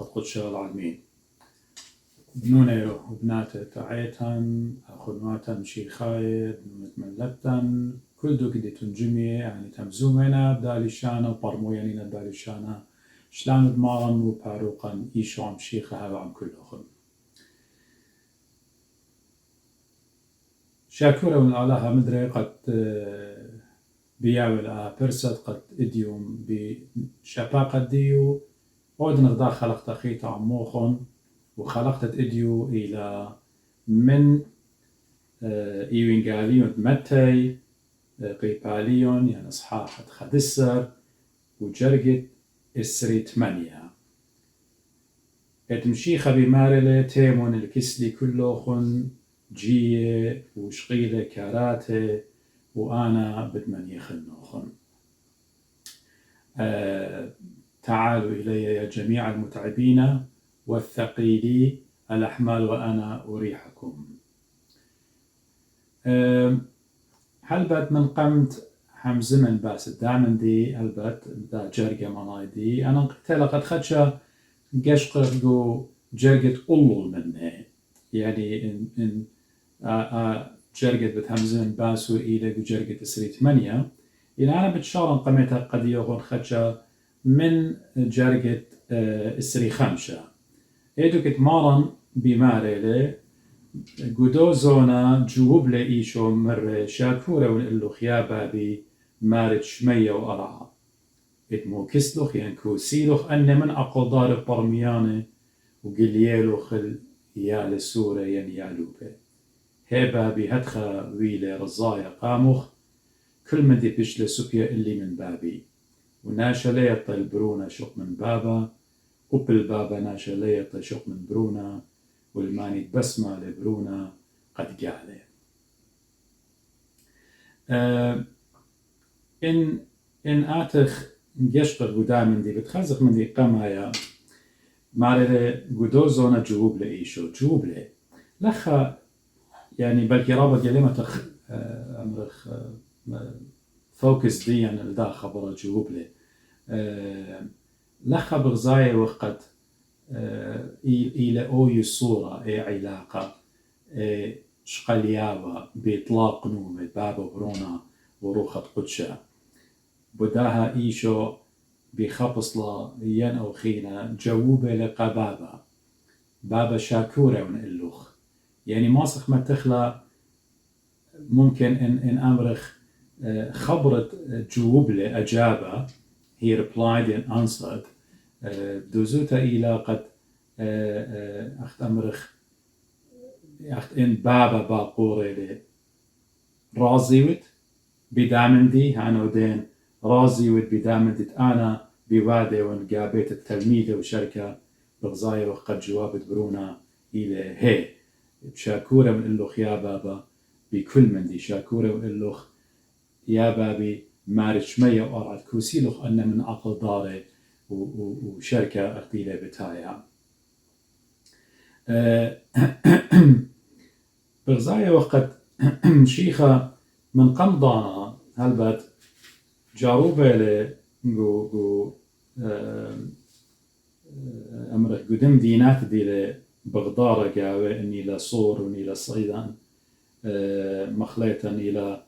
وروخ قدش العالمين بنونيرو وبناته تعيتن خدماتن شيخاي ملتن كل دو كدي تنجمي يعني تمزومنا بدالي شانا وبرمو يعني ندالي شانا شلان دمارن وباروقا إيشو عم شيخها وعم كلهم شاكورة من الله مدري قد بياول برسد قد إديوم بشابا قد ديو ودن غدا خلقت خيط عموخن وخلقت إديو إلى من إيوينغاليون متي قيباليون يعني أصحاح خدسر وجرقت إسري 8 اتمشيخة بمارلة تيمون الكسلي كلوخن جيه وشغيلة كاراتي وأنا بدمن يخنوخن تعالوا إلي يا جميع المتعبين والثقيلي الأحمال وأنا أريحكم. هلبت من قمت حمزمن باس دامن دي هلبت دا جرقة منايدي أنا قلت قد خدشة قشقرقو جرقة أولو منه يعني إن جرقة بتهمزمن باسو إلى جرقة إسري 8 إلى أنا بتشارن قمتها قد يغون خدشة من جرقة إسري 5 إيدو كتمارن بماريلي قدو زونا جوب لإيشو مر شاكورة ونقلو خيابا بمارد شمية وأرعى إدمو كسلوخ ينكو سيلوخ أن من أقدار برميانة وقليالو خل يال السورة يالوبة هيبا بهدخة ويلة رزايا قاموخ كل من دي بشل سوبيا اللي من بابي وناشا ليطة البرونة شق من بابا قبل بابا ناشا ليطة شق من برونا والماني بسمة لبرونا قد قاله إن آتخ يشقر قدا من دي بتخزق من دي قمايا ماري قدو زونا جوب لإيشو جوب لي لخا يعني بلكي رابط يليمة أمرخ فوكس دي يعني لدا خبر جوب لي لخا بغزاية وقت إلى أوي الصورة علاقة شقليابة بإطلاق نومة بابا برونا وروخة قدشة بداها إيشو بخبصلة ين أو خينا جووبة لقبابا بابا شاكورة ونقلوخ يعني ماسخ ما تخلى ممكن إن أمرخ خبرت جووب لأجابة he replied and answered دوزوتا إلى قد أخت أمرخ أخت إن بابا باقورة رازيوت بدامندي هانو دين رازيوت بدامندت أنا بوادي ونقابيت التلميذة وشركة بغزاية وقد جوابت برونا إلى هي بشاكورة من اللوخ يا بابا بكل من دي شاكورة واللوخ يا بابي مارش مية وأرعد كوسيلوخ أن من أقل داري وشركة أقيلة بتايا بغزاية وقت شيخة من قمضانا هلبت جاروبة لغو أمرك قدم دينات دي بغدارة قاوة إني لصور وني لصيدان مخليتا إلى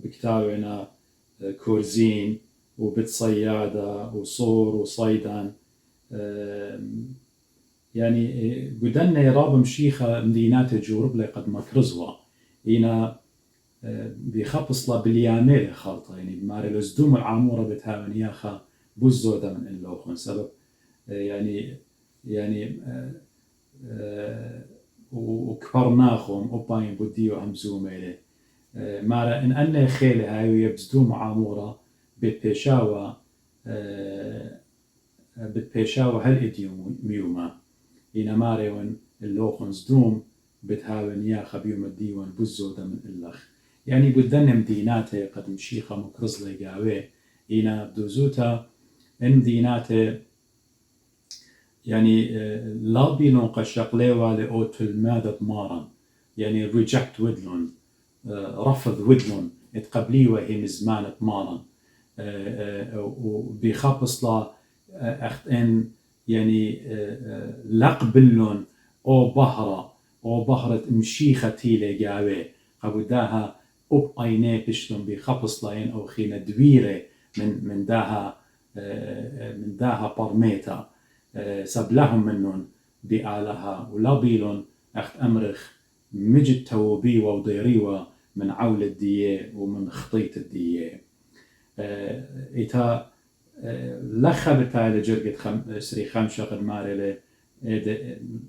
بكتاونا كورزين وبت صيادة وصور وصيدان يعني قدنا راب مشيخة مدينات جورب لي قد مكرزوا هنا بيخبص لا باليامير خالطة يعني بماري لزدوم العامورة بتهاون ياخا بوزودة من اللوخن سبب يعني وكبرناخهم وباين بوديو همزوميلي مارا إن أنا خيلي هاي يبزدوم عامورة بتبيشاوة هل إديو ميوما إنا ماريون اللوخن زدوم بتهاون ياخا بيوم الديوان بوزودة من اللخ يعني بدنا مديناته قد مشيخة مكرزلي قاوي إنا بدوزوتا مديناته يعني لا بينو قشق ليوا لأوت المادة مارا يعني reject ودلون رفض ودلون اتقبلي وهي مزمانة مارا وبيخبص لا اخت ان يعني لقبلون او بهرة مشيخة تيلي قاوي قبوداها أب أيني بشتون بخبص لاين أو خينا دويرة من داها برميتا سبلهم منون بآلها ولا بيلون أخت أمرخ مجد توبي وضيريوة من عول الدية ومن خطيط الدية إتا لخا بتاعي لجرقة سري خمشة قد ماري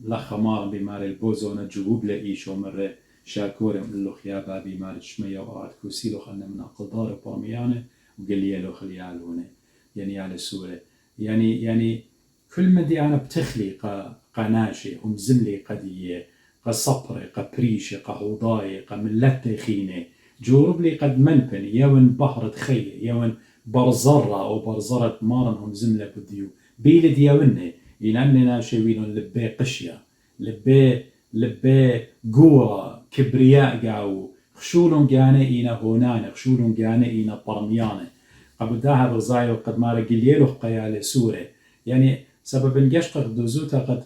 لخا مار بماري البوزونة جوب لإيشو مرة شاكورم اللو خيابا بماري شمية وقعد كوسيلو خلنا من أقدار برميانة وقليلو خليالونه يعني على سورة يعني كل ما دي أنا بتخلي قناشي هم زملي قدية قصبري قبريشي قهوضاي قملتي خيني جورب لي قد منبن يون بحرة خي يون برزرة أو برزرة مارن هم زملة بديو بيل ديوني ينامنا شويلون لبي قشية لبي قورة كبرياء قاو خشولون جانا إينا هونانا خشولون جانا إينا برميانا قبل داها برزايو قد مارا قليلو قيالي سورة يعني سبب الجشق دوزوتا قد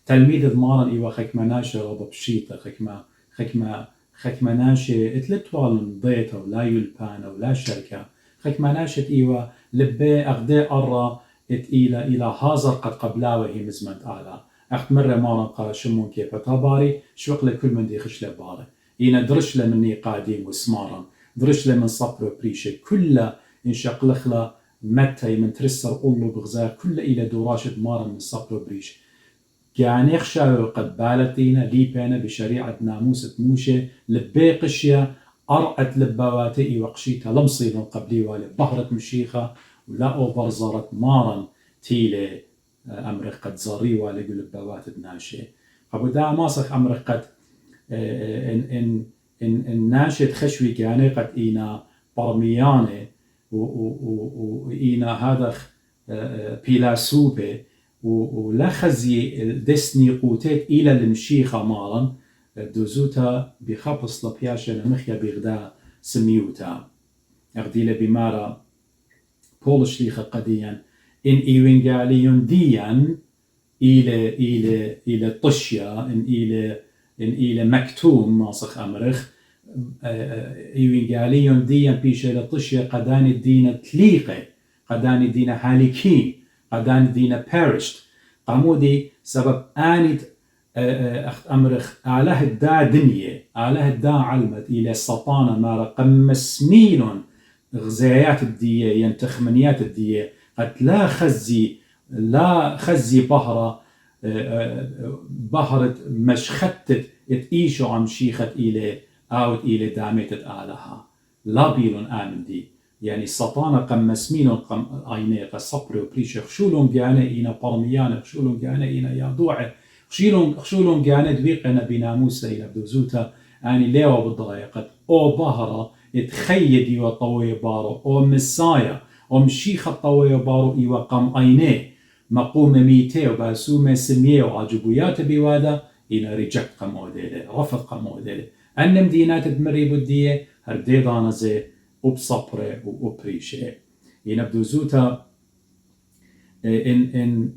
تلميذ مارن إيوا خكمناشي رضا بشيطة خكمناشي اتلتوال ضيطة ولا يلبانا ولا شركة خكمناشي إيوا لبي أغدي أرى إلى هازر قد قبلاوه هي مزمنت آلا أخت مرة مارن قال شمون كيف تاباري شوق لكل من دي خش لباري إينا درش لمني قاديم وسمارن درش لمن صبر بريشة كل إنشاق لخلا متى من ترسر أولو بغزار كل إلى دوراشة مارن من صبر بريشة يعني يخشى قد بالتينا ليبانا بشريعة ناموسة موشة لبي قشية أرأت لبواتي وقشيتها لمصيبا قبلي والي بهرة مشيخة ولا أوبر زارت مارن تيلي أمريخ قد زاري والي لبوات ناشي قبل دا ماسخ أمريخ قد إن ناشد خشوي كاني قد إينا برمياني وإينا هذا بيلاسوبي ولا خزي دسني قوتات إلى المشيخة مارن دوزوتا بخبص لبياشة نمخيا بغدا سميوتا أغديلا بمارا بولش ليخة قديا إن إيوينغاليون ديان إلى طشيا إن إلى مكتوم ماسخ أمرخ إيوينغاليون ديان بيشة إلى طشيا قدان الدين تليقة قدان الدين هالكين قدان دينا بارشت قامودي سبب آنيت أخت أمرخ آله الدا دنيا آله الدا علمت إلى السطانة ما رقم مسميلون غزايات الدية ينتخمنيات الدية قد لا خزي بهرة مشختت اتإيشو عم شيخت إلى أوت إلى دامتت آلها لا بيلون آمن دي يعني السطانة قم مسمينون قم عيني قصبر وبريش خشولون جانا إينا برميانا خشولون جانا إينا يادوعة خشولون جانا دويقنا بناموسة إلى بدوزوتا يعني ليوا بالضغاية قد أو بهرة يتخيد إيوا طوية بارو أو مسايا أو مشيخة طوية بارو إيوا قم عيني مقوم ميتي وباسومة سمية وعجبويات بيوادا إينا رجعت قم أوديلي رفض قم أوديلي أنم دينات دمري بدية هرديدانا زي وبصبره وبريشه ينبدو زوتا إن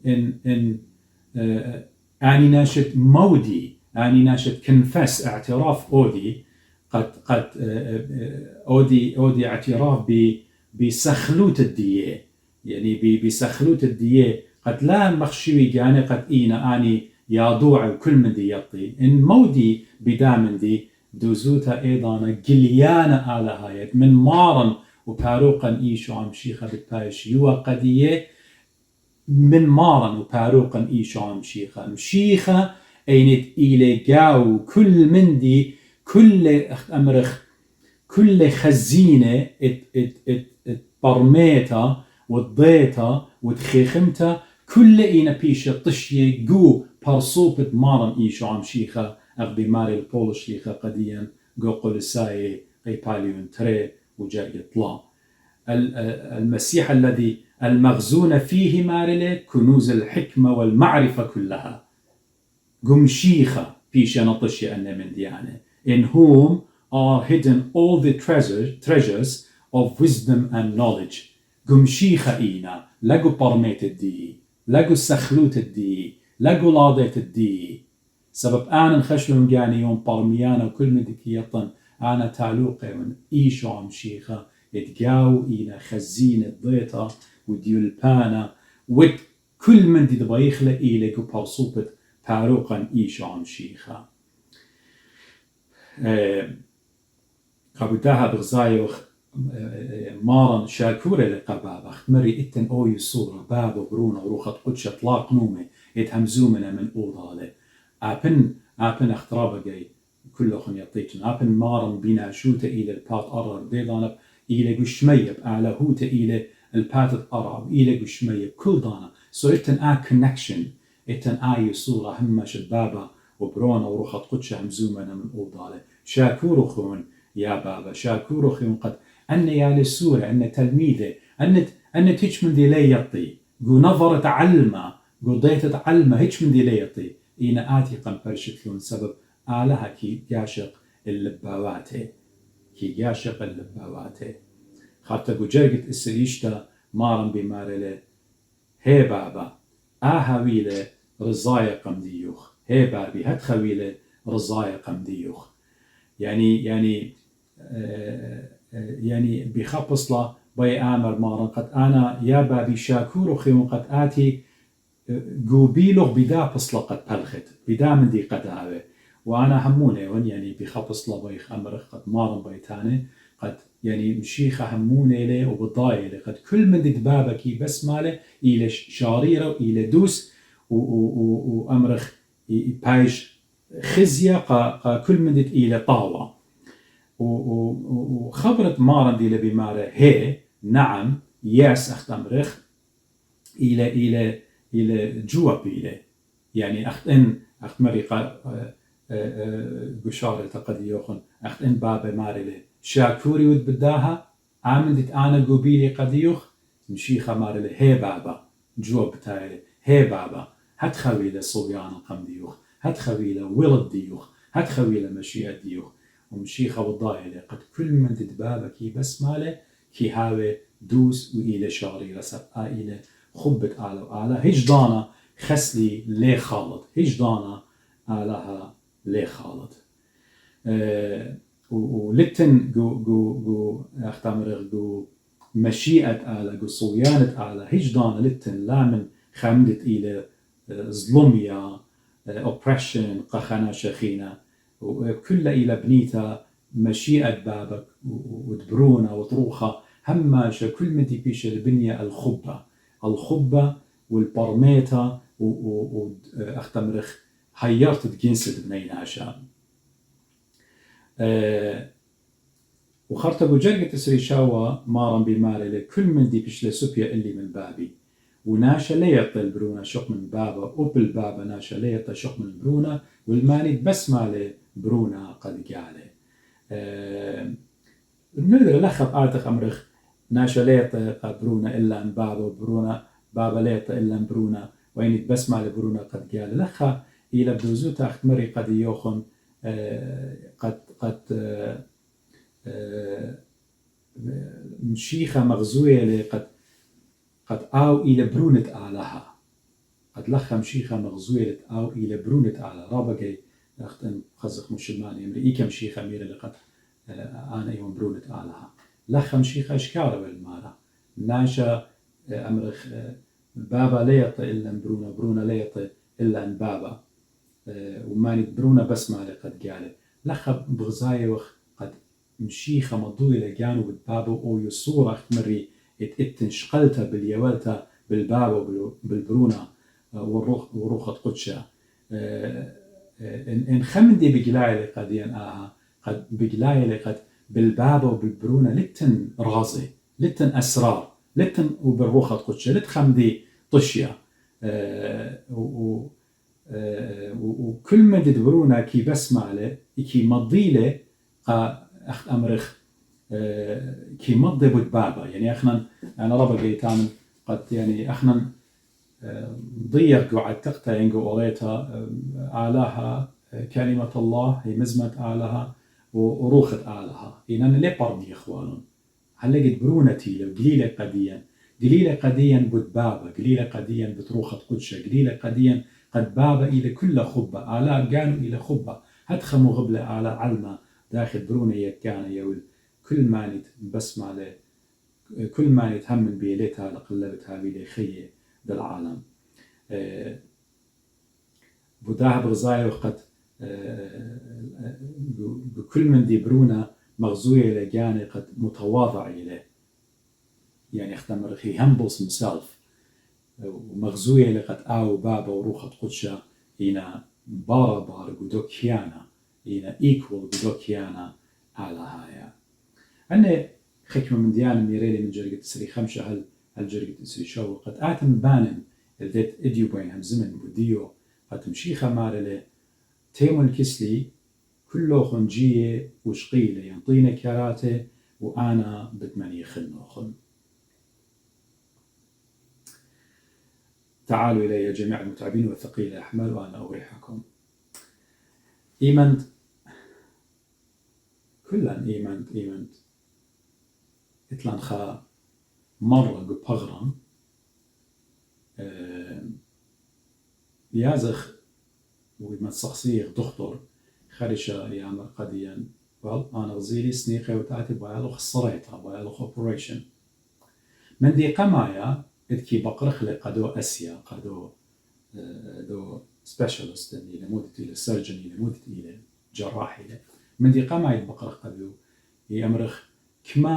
أني ناشد مودي أني ناشد كنفس اعتراف أودي قد أودي اعتراف بسخلوت الدية يعني بسخلوت الدية قد لا مخشوي جاني قد إينا أني يادوع كل من دي يطي إن مودي بدامن دي دوزوتا أيضا جليانا على هايت من مارن وباروقا إيشو عم شيخة بالبايش يوا قدية من مارن وباروقا إيشو عم مشيخة أينت إلي جاو كل مندي كل أمرخ كل خزينة ات برميتا وضيتا وتخيخمتا كل إينا بيشة طشية جو برصوبة مارن إيشو عم شيخة أغدي ماري البولش ليخا قديا جو قلساي أي باليون تري وجاء يطلع المسيح الذي المغزون فيه ماري كنوز الحكمة والمعرفة كلها قم شيخة بيشا نطشي أن من ديانة in whom are hidden all the treasures of wisdom and knowledge قم شيخة إينا لقوا برميت الدي لقوا السخلوت الدي لقوا لاضيت الدي سبب أنا نخشلون جاني يوم برميانا وكل مدك يطن أنا تعلوقي من إيشو مشيخة يتقاو إلى خزينة ضيطة وديولبانا وكل من دي دبايخلة إلى برصوبة باروقا إيشو مشيخة قابوتاها بغزايوخ مارن شاكورة لقبابة مري إتن أوي صورة بابو برونا وروخة قدشة طلاق نومي يتهمزومنا من أوضالة أبن اخترابة جاي كلهم يطيتن أبن مارن بنا شوتة إلى البات أرر بيضانب إلى قشمية بأعلى هوتة إلى البات الأرب إلى قشمية كل دانا سو إتن كونكشن إتن صورة همش بابا وبرونا وروخة قدشة همزومنا من أوضالة شاكور خون يا بابا شاكور خون قد أن يا للسورة أن تلميذة أن تيش من دي ليطي قو نظرة علمة قو ضيتة علمة هيش من دي ليطي إينا آتي قنبرشتلون سبب آلها كي ياشق اللباواتي كي ياشق اللباواتي خاطة قو جرقت السريشتا مارن بمارلة هي بابا هاويلة رزايا قمديوخ هي بابي هتخويلة رزايا قمديوخ يعني بخبصلة بي آمر مارن قد أنا يا بابي شاكور وخيون قد آتي قوبيلوغ بدا بصلة قد بلخت بدا من دي قد آوه وأنا همونه يعني بخبصلة بي أمر قد مارن بيتاني قد يعني مشيخة همونه لي وبضاية لي قد كل من دي دبابكي بس ماله إلى شاريرة وإلى دوس وأمرخ بايش خزية كل من دي إلى طاوة وخبرت مارن دي لبمارة هي نعم ياس أختمرخ إلى جواب إلى يعني أخت مريقة قشارة قد يوخن أختن بابا مارلي شاكوري ود بداها عامدت أنا قبيلي قد يوخ مشيخة مارلي هي بابا جواب تايلي هي بابا هتخوي لصبيان قم ديوخ هتخوي لولد ديوخ هتخوي لمشيئة ديوخ ومشيخة والضايلة قد كل من تدبابا كي بس ماله كي هاوي دوس وإلى شاري رسب إلى خبت آله وآله هجدانا خسلي لي خالط هجدانا آلها لي خالط ولتن جو اختمر جو مشيئة آله جو صويانة آله هجدانا لتن لا من خمدت إلى ظلمية oppression قخنا شخينا وكل إلى بنيتا مشيئة بابك ودبرونا وطروخة هماشة كل مدي بيش البنية الخبة والبرميتا واختمرخ هيارت تجنسد بنين عشان وخرطبو جرقة تسري شاوة مارن بماري كل من دي بيش لسوبيا اللي من بابي وناشا ليطة البرونا شق من بابا وبالبابا ناشا ليطة شق من برونا والماني بس مالي برونا قد قالي ندر لخب آتخ أمرخ ناشا ليطة برونا إلا أن بابا وبرونا بابا ليطة إلا أن برونا وين بس مالي برونا قد قالي لخا إلى بدوزو تاخت مري قد يوخن قد مشيخة مغزوية لي قد آو إلى برونة آلها قد لخا مشيخة مغزوية آو إلى برونة آلها رابقي أختن خزق مشلماني أمري إيكا مشيخة ميرا لقد أنا إيوان برونة آلها لخا مشيخة إشكارة بالمارة ناشا أمرخ بابا ليطة إلا أن برونا ليطة إلا أن بابا وماني برونا بس مالي قد قالي لخا بغزاية وخ قد مشيخة مضوية لجانو بالبابا أو يصورة مري اتنشقلتها باليوالتا بالبابا بالبرونا وروخة قدشة إن خمدي بقلايلي قد ينآها قد بقلايلي قد بالبابا وبالبرونا لتن رازي لتن أسرار لتن وبالروخة قدشة لتخمدي طشية وكل ما تدبرونا كي بسمع كي مضيله أخت أمرخ كي مضي بود بابا يعني أنا ربع جيتان قد يعني أخنا ضيق وعد تقطع ينقو أوليتها آلها كلمة الله هي مزمة آلها وروخة آلها إن أنا ليه برمي إخوانون هل لقيت برونتي لو قليلة قديا قليلة قديا بود بابا، قليلة قديا بتروخة قدشة، قليلة قديا قد بابا إلى كل خبة آلاء قالوا إلى خبة هتخموا غبلة آلاء علما داخل برونة يكانا يول كل ما نت بسمع له كل ما نتهمن بيلتها لقلبتها بيلي خيه بالعالم بداها بغزاية وقت بكل من دي برونة مغزوية لجاني قد متواضع إليه يعني اختمر he humbles himself ومغزوية لقد آو بابا وروخة قدشة إنا بار قدوكيانا إنا إيكول قدوكيانا على هايا أنا خكمة من ديانا ميريلي من جرقة تسري خمسة هل جرقة تسري شو قد آتم بانن الذات إديو بين هم زمن وديو قد تمشي خمارلي تيمون كسلي كله خنجية وشقيلة ينطينا كراته وأنا بتمني خنوخن. تعالوا إلي يا جميع المتعبين والثقيل الأحمال وأنا أريحكم. إيمنت كلن إيمنت إتلان خا مرة ببغران يازخ ويمن شخصية دكتور خارجة يعمل قديا أنا غزيلي سنيقة وتأتي بايلوخ صريتها بايلوخ أوبريشن من دي قمايا إذكي بقرخ لقدو أسيا قدو دو سبيشالست اللي لمودت إلى سيرجن اللي لمودت إلى جراح إلى من دي قمايا بقرخ قدو يأمرخ كما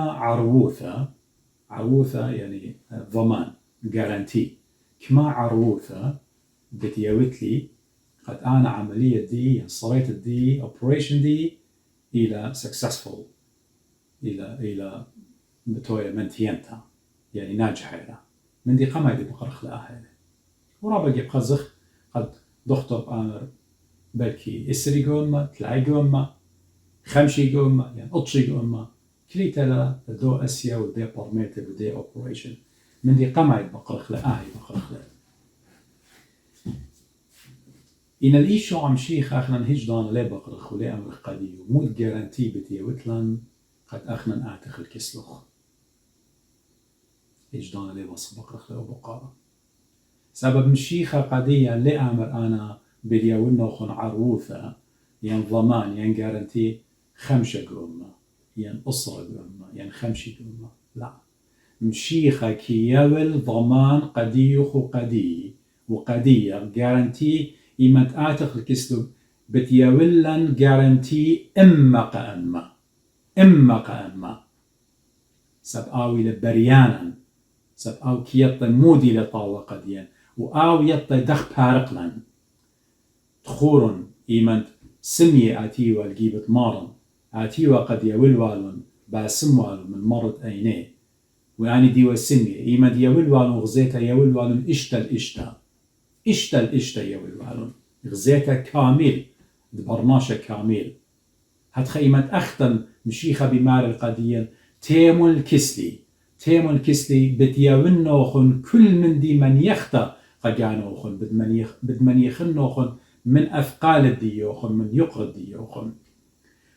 عروثة يعني ضمان جارانتي كما عروثة بتيوتلي قد أنا عملية دي صريت دي operation دي إلى successful إلى بتوية منتينتا يعني ناجحة من دي قمايا دي بقرخ لأهل ورابق يبقزخ قد دكتور أمر بلكي إسري قوما تلاقي قوما خمشي قوما يعني أطشي قوما كليتا دو أسيا ودي برميتر ودي أوبريشن من دي قمايا بقرخ لأهل بقرخ لأهل إن الإيشو عم شيخ أخنا هجدان لي بقرخ ولي أمر قديو مود جارانتي بتي وتلان قد أخنا آتخ الكسلوخ هجدان لي بص بقرخ لأو بقارة سبب مشيخة قدية لي أمر أنا بليونوخن عروثة ين ضمان ين جارانتي خمسة قومة ين أسرة قومة ين خمسة قومة لا مشيخة كيول ضمان قديوخ وقدي وقدية جارانتي إيمت آتخ الكسلو بتيولن جارانتي إما قأما سب آوي لبريانا سب آو كيطة مودي لطاوة قديا وآو يطة دخ بارقلن تخورن إيمت سمية آتيوة الجيبة مارن آتيوة قد يولوالن باسموال من مرض أينيه ويعني ديوة سمية إيمت يولوالن غزيتا يولوالن إشتا يولوالن غزيتا كامل برناشة كامل هتخيمت أختم مشيخة بمار القديا تيمو الكسلي بتيونوخن كل من دي من يختا قجانوخن بدمن يخنوخن من أثقال الديوخن من يقر الديوخن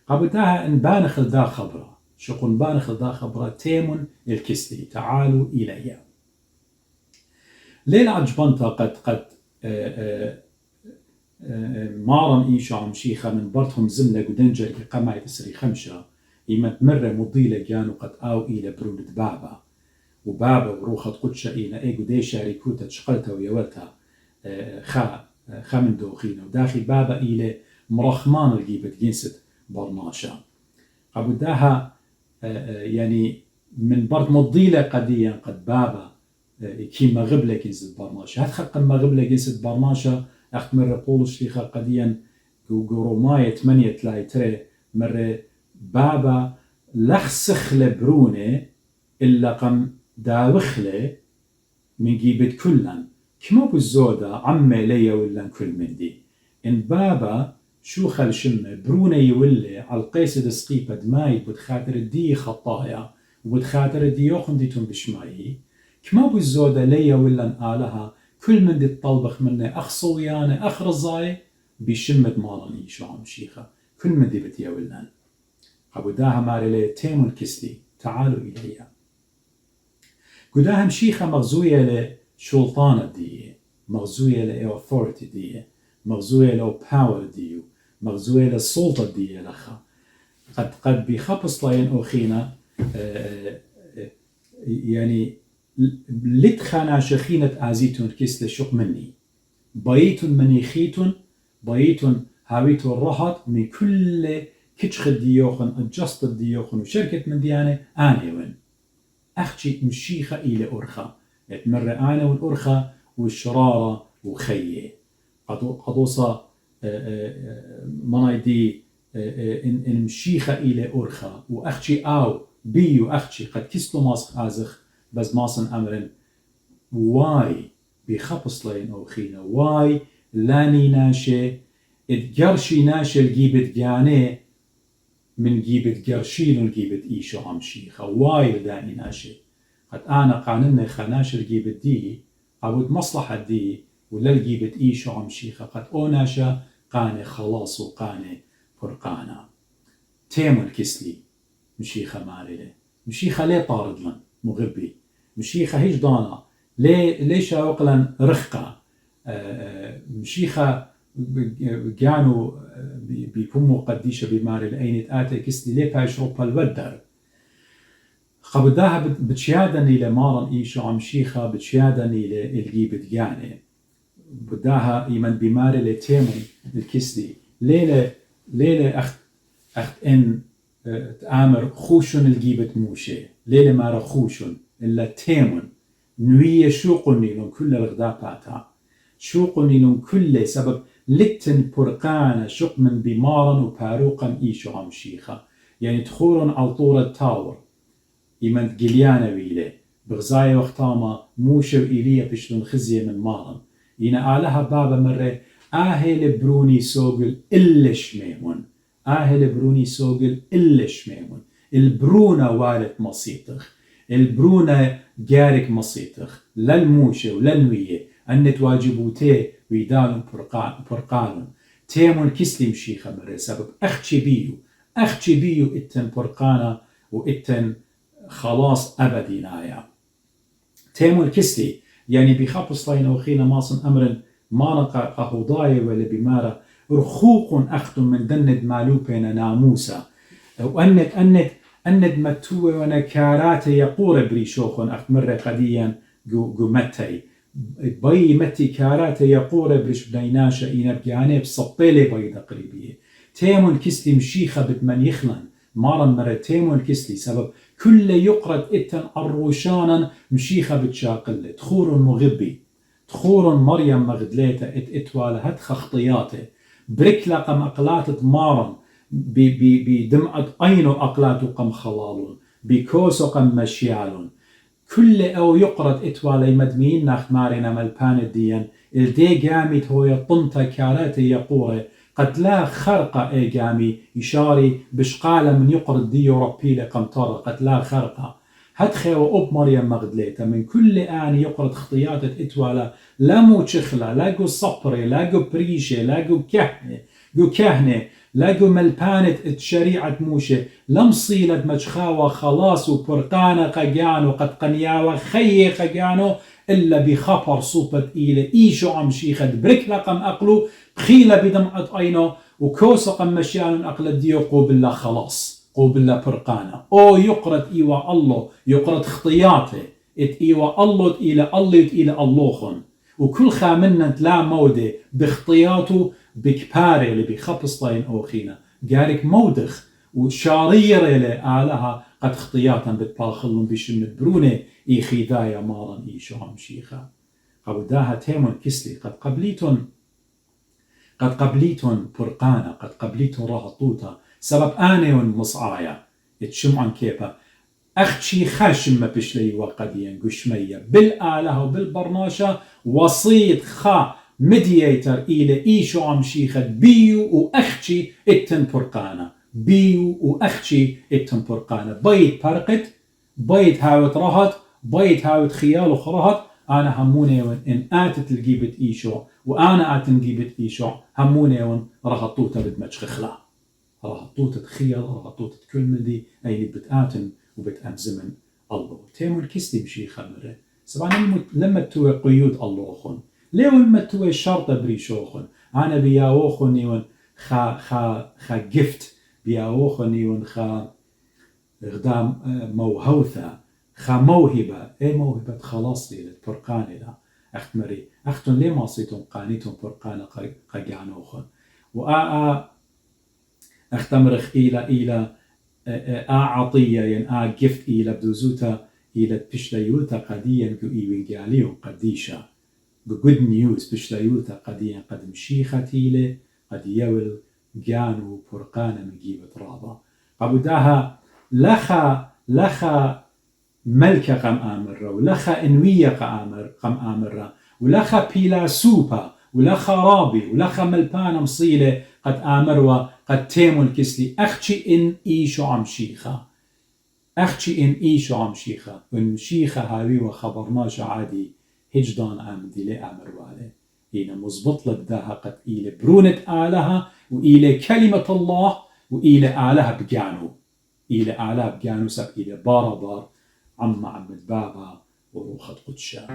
قبلتها إن بانخ دا خبرة شقن بانخ دا خبرة تيمون الكسلي تعالوا إلي ليلة عجبنتا قد مارن إيشا عمشيخة من برتهم زملة قدنجر قمعي تسري خمشة إيمت مرة مضيلة جانو قد آو إلى برونة بابا وروخة قدشة إينا إيقو دي شاركوتا تشقلتا ويولتا خا من دوخينا وداخل بابا إلى مرخمان الجيبة جنست برناشا قبوداها يعني من برد مضيلة قديا قد بابا كي مغبلة جنست برناشا هتخلق مغبلة جنست برناشا أخت مرة بولش فيها قديا قروماية 8 تلاي تري مرة بابا لخسخلة برونة إلا قم داوخلة من جيبت كلن كما بالزودة عمي ليا ولا كل من دي إن بابا شو خل شمة برونة يولي على القيسد سقيبة دماي بتخاطر دي خطايا وبتخاطر دي يوخن ديتون بشماي كما بالزودة ليا ولا آلها كل من دي الطلبخ منه أخصويانة أخرزاي بشمة مارني شو عم شيخة كل من دي بتيا ولان قبوداها ماري لي تيمون كسلي تعالوا إليها قداهم شيخة مغزوية لشلطانة دي، مغزوية لأوثورتي دي، مغزوية لباور ديو، مغزوية للسلطة دي لخا. قد بيخبص لين أوخينا يعني لتخانا شخينة آزيتون كيس لشق مني بايتون منيخيتون بايتون هاويتون رهط من كل كتشخ ديوخن adjust ديوخن وشركة من ديانة آني وين أخشي مشيخة إلى أرخا يتمر آني والأرخا والشرارة وخيه قدوصة منايدي إن مشيخة إلى أرخا وأخشي أو بيو أخشي قد كسلو ماسخ آزخ بس ماسن أمرن واي بخبص لين أوخينا واي لاني ناشي اتجرشي ناشي الجيبت جاني من جيبت جرشين الجيبت إيشو عمشيخة واي لاني ناشي قد أنا قاننا خناش الجيبت دي قابد مصلحة دي ولا الجيبت إيشو عمشيخة قد أوناشا قاني خلاص وقاني فرقانا تيمون كسلي مشيخة مالي مشيخة ليه طارد لن مغبي مشيخة هيج دانا ليش أوقلا رخقة مشيخة كانوا بيكونوا قديشة بماري الأين آتي كسلي ليه بايشروبا الودر خبداها بتشيادني لمارن إيشو عمشيخة بتشيادني للجيبت جاني بداها إيمن بماري لتيمون الكسلي ليلة أخت إن تآمر خوشن الجيبت موشي ليلة مارا خوشن إلا تيمون نوية شوقني لون كل الغداباتا شوقني لون كل سبب لتن برقانا شق من بمارا وباروقا إيشو عمشيخة يعني تخورن على طورة تاور إيمان جليانا ويلي بغزايا وختاما موشو إيليا بشلون خزية من مارن إينا آلها بابا مرة آهل بروني سوغل إلا شميمون آهل بروني سوغل إلا شميمون البرونة والت مصيطخ البرونة جارك مصيطخ لا الموشة ولا النوية أن تواجبوتي ويدالون برقانون تيمون كسلي مشيخة مرة سبب أختي بيو إتن برقانا وإتن خلاص أبدي نايا تيمون كسلي يعني بخبص لين أوخينا ماصن أمر ما نقع قهوضاي ولا بمارة رخوق أخت من دند مالوبين ناموسا أند متوه ونكارات يقور بريشوخن أخت مرة قديا جو متي باي متي كارات يقور بريش بنيناشا إينا بجاني بصبيلي بايدا قريبية تيمون كسلي مشيخة بتمن يخلن مرة تيمون كسلي سبب كل يقرد إتن الروشانا مشيخة بتشاقلة تخور مغبي تخور مريم مغدليته اتوالا هت خخطياته بركلا قم أقلات مارن بدمعة أينو أقلات قم خلالون بكوسو قم مشيالون كل أو يقرد اتوالا مدمين ناخ مارنا ملبان الديان الدي قامت هو يطنتا كاراتي يقوره قد لا خرق إيجامي يشاري بشقالة من يقرد ديو ربي لقمطرة قد لا خرقة هدخي وأب مريم مغدليتا من كل آن يقرد خطيات اتوالا لامو تشخلة لاقو صبري لاقو بريشة لاقو كهنة لاقو ملبانة شريعة موشة لمصيلة مجخاوة خلاص وبرقانة قجانو قد قنياوة خيه قجانو إلا بخبر صوبت إيلة إيشو عمشيخة برك لقم أقلو بخيلة بدمعة أينو وكوسة قم مشيان أقل ديو قوبلا خلاص قوبلا برقانة أو يقرد إيوا الله يقرد خطياته إيوا الله إلى اللوخن وكل خامنا تلا مودة بخطياته بكباري اللي بخبص لين أوخينا جارك مودخ وشارير لآلها قد خطياتا بتباخلون بشمت برونة إيخي ذايا مارا إيشو عمشيخا قبداها تيمون كسلي قد قبليتون برقانا قد قبليتون راهطوتا سبب آنيون مصعايا اتشمعن كيبا أختشي خاشمة بشلي وقديا قشمية بالآلة وبالبرناشة وسيط خا مدياتر إلى إيشو عمشيخة بيو وأختشي اتن برقانا بيو وأختشي اتن برقانا بيت برقت بيت هاوت رهط بيت هاوت خيال وخرهط أنا هموني إن آتت الجيبت إيشو وأنا آتن جيبت إيشو هموني رهطوتا بدمجخ خلا رهطوتا خيال رهطوتا كل مدي أي بتآتن وبتأم زمن الله تيمول كستي بشي خمره سبحان لما توي قيود الله خن ليه لما توي شرط بريشوخن أنا بياوخن يون خا جفت بياوخن يون خا غدام موهوثة خا موهبة موهبة خلاص لي الفرقان لا أختمري أختن ليه ما صيتم قانيتم فرقان قجعنوخن أختمرخ إلى عطية ين جفت إلى بدوزوتا إلى بشليوتا قديا جو إيوينجاليون قديشة good news بشليوتا قديا قد مشيختيلة قد يول جانو فرقانا مجيبة رابا قبوداها لخا ملكة قم آمرة ولخا إنوية قم آمرة ولخا بيلا سوبا ولخا رابي ولخا ملبانا مصيلة قد آمروا قد تيمو الكسلي أختي إن إيشو عم شيخة أختي إن إيشو عم شيخة وإن شيخة هاوي وخبرناش عادي هجدان آمدي لي آمروا عليه هنا مزبط لك داها قد إلى برونة آلها وإلى كلمة الله وإلى آلها بجانو إلى آلها بجانو سب إلى بار عم عبد بابا وروخة قدشا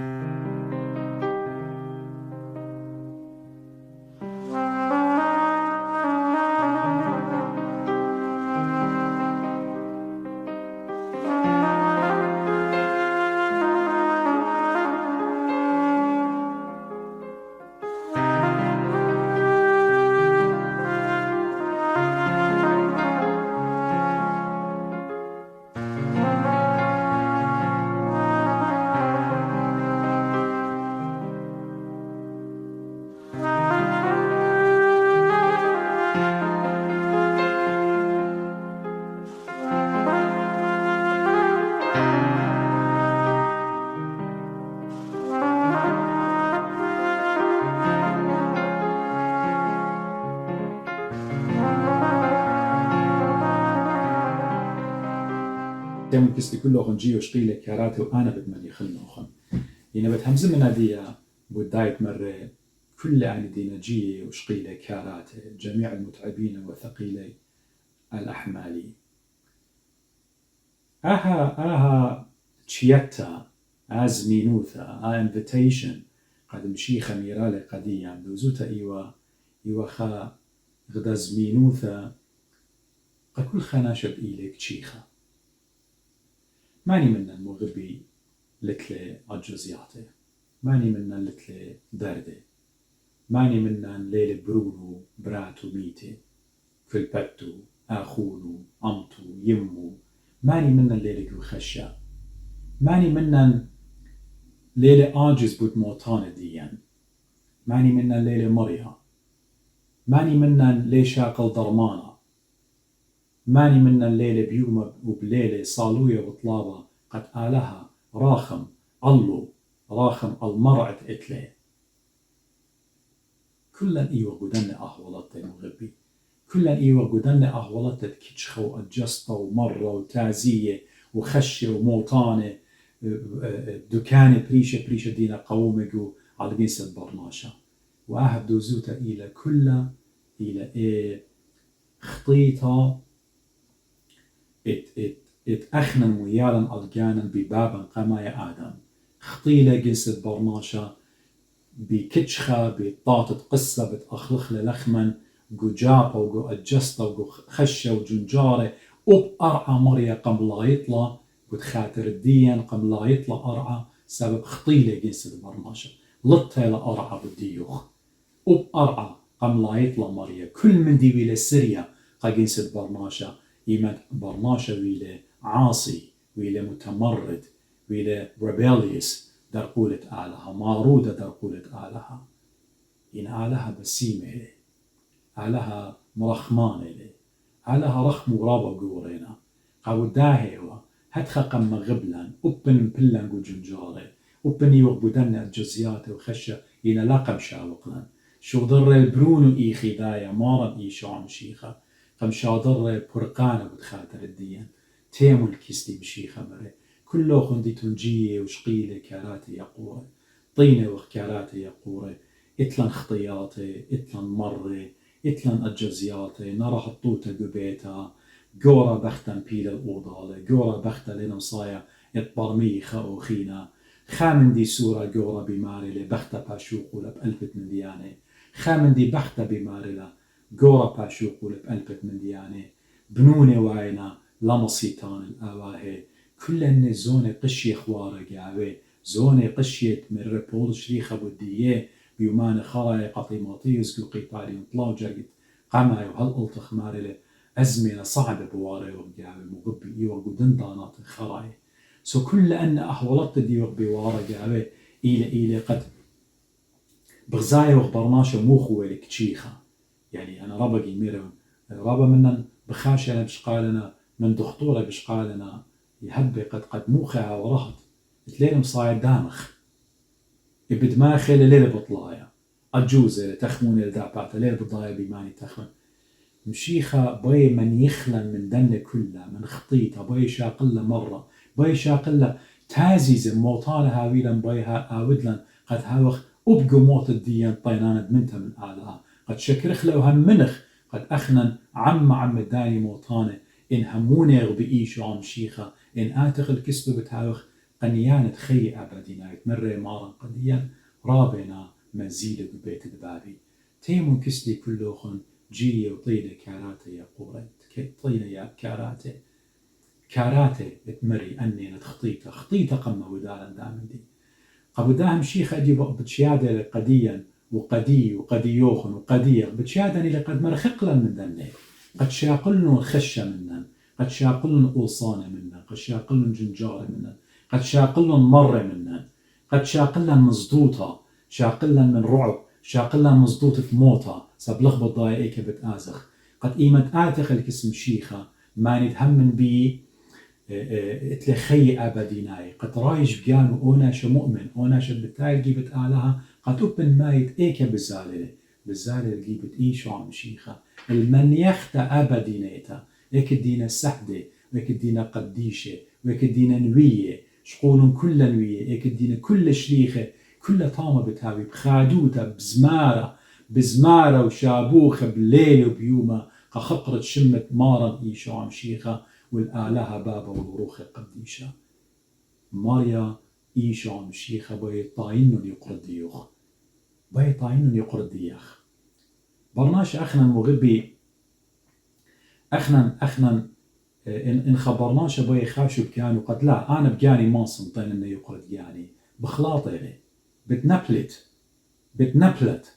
تيمون كسلي كله خنجي وشقيلة كاراتي وأنا بدمني خلنا خن يعني بتهمز من هذه بداية مرة كل عن دينجية وشقيلة كاراتي جميع المتعبين وثقيلي الأحمال أها تشيتا أزمينوثا انفيتيشن قد مشي خميرالي قديا دوزوتا إيوا خا غدا زمينوثا قد كل خناشب إيليك تشيخا ماني منا المغربي لتلي الجزياتي ماني منا لتلي دردي ماني منا ليلة برونو براتو ميتي في البتو أخونو أمتو يمو ماني منا ليلة جو خشا ماني منا ليلة آجز بود موتان ديان ماني منا ليلة مريا ماني منا لي شاقل ضرمانا ماني منا الليلة بيوم وبليلة صالوية وطلابة قد آلها راخم الله راخم المرعت إتلي كلن إيوه قدن أهولت المغربي كلن إيوه قدن أهولت كتشخة وأجسطة ومرة وتعزية وخشة وموطانة دكانة بريشة دينا قومجو على جنس البرناشة وأهب دوزوتا إلى كلها إلى خطيطة أخنن ويالا ألقانا ببابا قما يا آدم خطيلة جنس البرناشة بكتشخة بطاطة قصة بتأخلخ للخمن جو جابة وجو أجسطة وجو خشة وجنجارة أرعى مريا قم لا يطلع قد خاطر الدين قم لا يطلع أرعى سبب خطيلة جنس البرناشة لطها لأرعى بالديوخ أرعى قم لا يطلع مريا كل من دي ويلة سريا قا جنس البرناشة إيمان برناشة ويلة عاصي ويلة متمرد ويلة rebellious در قولة آلها مارودة در قولة آلها إن آلها بسيمة لي آلها مرخمان لي آلها رخم ورابا قورينا قاو داهيوا هتخا قم غبلا أبن بلن قو جنجاري أبن يوغبودن الجزيات وخشة إن لاقم شاوقلن شو ضر البرونو إيخي دايا مارا إيشو عم شيخة قم شاضر برقانة بتخاطر الدين تيمو الكيستي بشيخة مري كله خندي تنجية وشقيلة كاراتي يقوري طينة وخكاراتي يقوري إتلن خطياتي إتلن مري إتلن أجزياتي نرى حطوتا قبيتا قورا بختن بيل الأوضالي قورا بختا لنا صايا اطبرمي خاوخينا خامن دي سورة جورا بمارلة بختا باشوق ولا بألبت من ديانة خامن دي بختا بمارلة جورا باشوق ولا بألبت من ديانة بنونة واينا لمصيتان الآواهي كل أن زونة قشي خوارة قاوي زونة قشيت من ريبول شريخة بودية بيومان خاراي قطيماطي يزقو قيطاري وطلاو جرقت قاماي وهل ألتخ مارلة أزمنة صعبة بواري وقاوي مغبي إيوغو دندانات خراي سو كل أن أحولت ديوغ بواري قاوي إلى قد بغزايا وخبرناشا موخوة لكتشيخة يعني أنا ربقي ميرون رابا منن بخاشنا بشقالنا من دخطورة بشقالنا يهبي قد موخها ورهط تلين مصاير دامخ يبد ما خيل ليلة بطلايا الجوزة تخمون الدعبات ليلة بطلايا بيماني تخمن مشيخة باي من يخلن من دن كلها من خطيطة باي شاقلة مرة باي شاقلة تازيزة موطانة هاويلا بايها آودلا قد هاوخ أبقوا موت الديان طيناند منتها من آلها قد شكرخ لو هم منخ قد أخنن عم الداني موطانة إن هموني غبئيشو عم شيخة إن آتخ الكسب بتهاوخ قنيانة خي أبدينا يتمري مارا قديا رابنا منزيل ببيت البابي تيمون كسلي كلوخن جي وطيلة كاراتي يا قوريت طيلة يا كاراتي اتمري أني خطيطة قمة ودالا دامن دي قبداهم شيخ أدي بتشيادة قديا وقديوخن وقدية بتشيادني لقد مرخقلا من دني قد شاقلن خشة منن قد شاقلن أوصانة منن قد شاقلن جنجارة منن قد شاقلن مرة منن قد شاقلن مزدوطة شاقلن من رعب شاقلن مزدوطة موتة سبلخبط ضايقك بتآزخ قد إيمت آتخ الكسم شيخة ما نتهمن بي اتلخي أبديناي قد رايج بيانو أوناش مؤمن أوناش بتاعي جيبت آلها قد أبن مايت إيكا بالزالة جيبت إيشو عم شيخة المن يخت أبدينيتا إيك الدين السحدة وإيك الدين قديشة وإيك الدين نوية شقولن كل نوية إيك الدين كل شليخة كل طامة بتهاوي بخادوتا بزمارة وشابوخة بالليل وبيومة خقرت شمت مارا إيشو عم شيخة والآلهة بابا والروخة قديشة ماريا إيشو عم شيخة باي طاينن يقرد ديخ برناش أخنا مغبي أخنا إن خبرناش باي خاشو بكانو قد لا أنا بجاني ماصن طين إنه يقرد يعني بخلاطة إلي بتنبلت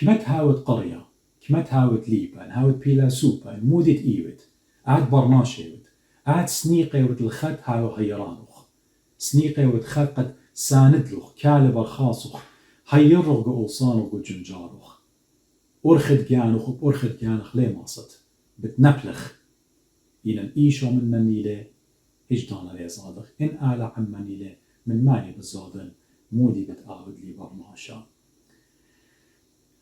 كمت هاوت قرية كمت هاوت ليبان هاوت بيلا سوبا مودت إيوت عاد برناشيوت عاد سنيقة الخد هاو هيرانوخ سنيقة وتخد قد ساندلوخ كالب خاصوخ هيرغ أوصانوخ وجنجاروخ أرخد جانوخ ليه ماصت بتنبلخ إلى إيشو من منيلة هجدانا ليه صادق إن آلا عم منيلة من ماني بالزادن مودي بتآود لي برناشا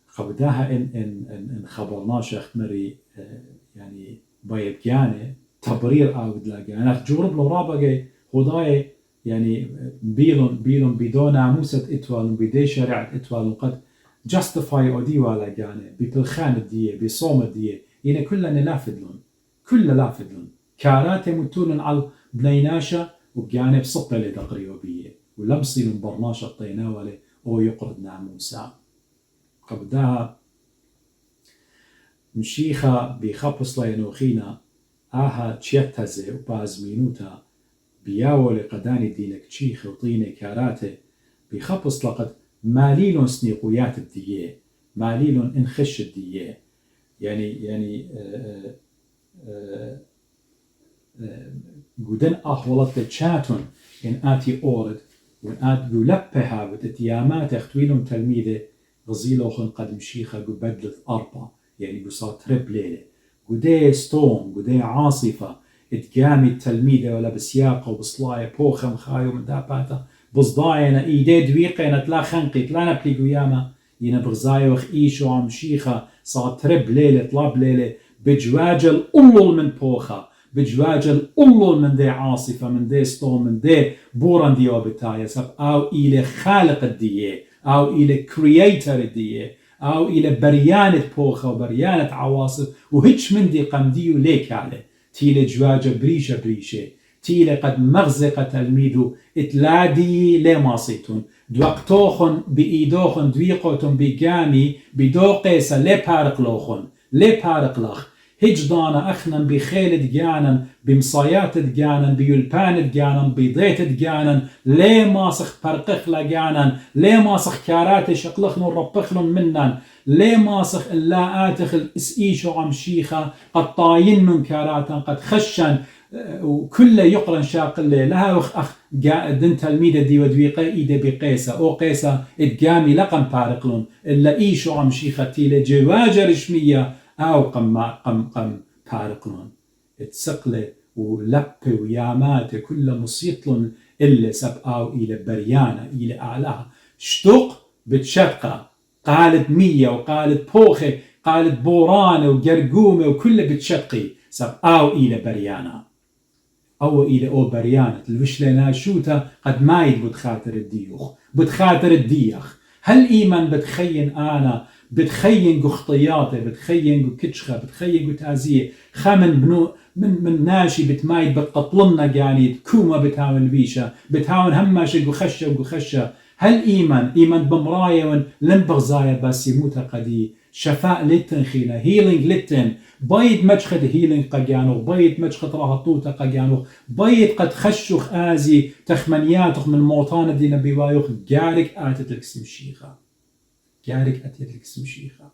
خبداها إن خبرناش أختمري يعني بايبجاني تبرير آود لاجي أنا جورب لو رابجي خداي يعني بيلون بدون ناموسة إتوال بدي شريعة إتوال قد justify أودي ولا جاني ببلخان الدية بصوم الدية إن كلنا لافدلون كاراتي متون على بنيناشة وبجانب صبة لتقريبية ولبصي من برناشة الطيناولة أو يقرد ناموسة قبدها مشيخة بخبص لينوخينا آها تشيتزي وبازمينوتا بياولي قداني دينك تشيخ وطيني كاراتي بخبص لقد ماليلون سنيقويات الدية ماليلون انخش الدية يعني قدن أحولت تشاتون إن آتي أورد وإن آت يلبها بتتيامات اختويلهم تلميذة غزيلوخن قد مشيخة قبدلت أربع يعني قصار تريب ليلة قدي ستوم قدي عاصفة اتقامي التلميذة ولا بسياقة وبصلاية بوخم خايو من داباتا بصداينا إيدي دويقينا تلا خنقي تلا نبلي قيامة ينا بغزايوخ إيشو عم شيخة صار تريب ليلة طلاب ليلة بجواجل أولول من بوخة بجواجل أولول من دي عاصفة من دي ستوم من دي بوران ديو بتايا سب أو إلى خالق الدية أو إلى كرياتر الدية أو إلى بريانة بوخة وبريانة عواصف وهيش من دي قمديو ليك عليه تيلي جواجة بريشة تيلي قد مغزق تلميذو اتلادي لماسيتون دوقتوخن بإيدوخن دويقوتن بجامي بدوقيسا لبارقلوخن لبارقلخ هجدانا أخنا بخيلد جانا بمصايات جانا بيلبان جانا بيضيت جانا ليه ماسخ برقخلا جانا ليه ماسخ كارات شقلخن وربخلن منن ليه ماسخ إلا آتخ الإسئيشو عمشيخة قد طاين من كاراتا قد خشن وكل يقرن شاقل لها أخ دن تلميذة دي ودويقة إيدي بقيسة أو قيسة اتقامي لقم بارقلن إلا إيشو عمشيخة تيلي جواجة رشمية أو قم بارقلن اتسقلة ولبة ويامات كل مصيطلن إلا سب أو إلى بريانة إلى أعلاها شتوق بتشقى قالت مية وقالت بوخي قالت بورانة وقرقومة وكل بتشقي سب أو إلى بريانة أو إلى أو بريانة الوشلنا شوتا قد ما يد بتخاطر الديوخ بتخاطر الديخ هل إيمان بتخين أنا بتخين خطياته بتخين كتشخة بتخين تازية خامن بنو من ناشي بتمايد بتقطلنا يعني كوما بتاون بيشة بتاون هماشي وخشة هل إيمان بمرايا لن بغزايا بس يموت قدي شفاء لتن خينا هيلينج لتن بايد مجخد هيلينج قجانو بايد مجخد راهطوتا قجانو بايد قد خشوخ آزي تخمنياتخ من موطان دي نبي وايوخ جارك آتت لك سمشيخة جارك آتت لك سمشيخة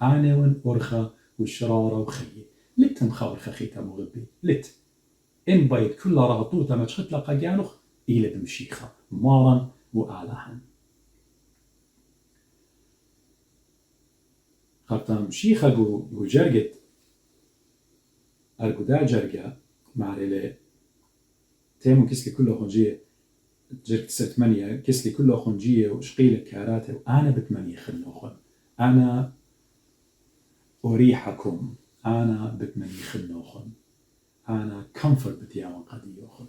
أنا ون أرخى والشرارة وخي لتن خاور خخيتا مغبي لت إن بايد كل راهطوتا مجخد لك قجانوخ إلى بمشيخة مارا وآلهن خاطر شيخة جو جرجت أرجودا جرجة مع ريلة تيمو كسلي كله خنجية جرجت 8 كسلي كله خنجية وشقيلة كاراته وأنا ب8 خلوخن أنا أريحكم أنا ب8 خلوخن أنا كمفر بتياون قديوخن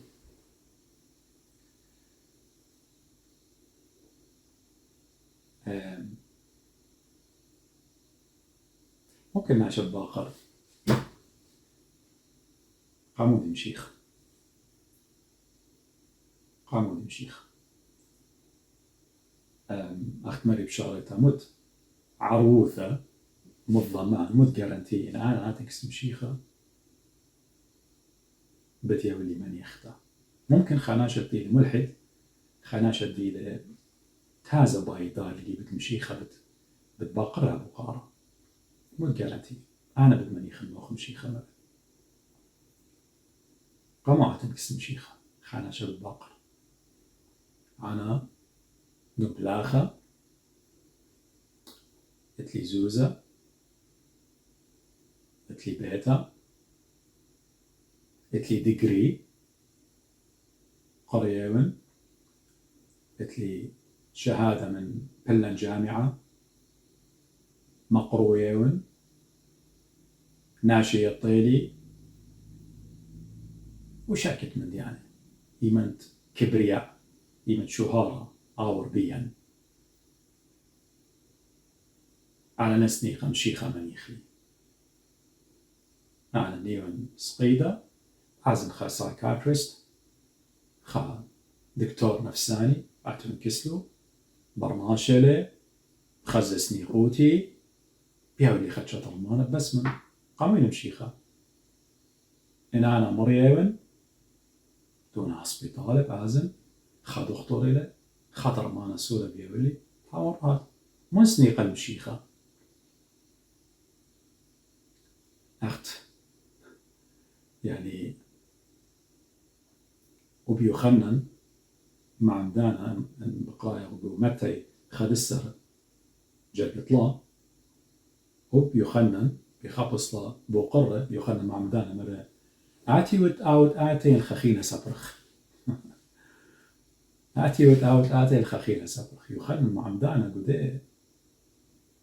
ممكن نعشب باقر قاموا مشيخ أخت مري بشارة مت عروثة مت ضمان مت جارنتين أنا عاتكس مشيخة بتيا واللي من يختا ممكن خناشة دي ملحد خناشة دي تازة بايدار اللي بتمشيخة بتباقرها بقارة مت جارنتي أنا بدمني خنوخ مشيخة مت قاموا عاتكس مشيخة خناشة بتباقر أنا نبلاخة اتلي زوزة اتلي بيتا اتلي ديجري قريون اتلي شهادة من بلن جامعة مقرويون ناشي الطيلي وشاكت من يعني إيمنت كبرياء إيمنت شهارة آور بيان على نسني خمشيخة منيخي على نيون سقيدة عزم خا سايكاتريست خا دكتور نفساني أعتم كسلو برماشلة خزسني قوتي بيهولي خدشة طلمانة بس من قامين مشيخة إن أنا مريون دون هسبيطالة بعزم خا دكتور إلي خطر مانا سولة بيهولي حاورات منسني قلب شيخة أخت يعني وبيخنن مع مدانا بقرايا ومتى خد السر جاك لا وبيخنن بخبص لا بقرة يخنن مع مدانا مرة آتي وتعود آتي الخخينة سبرخ آتي وتعود آتي الخخينة سبرخ يخنن مع مدانا قد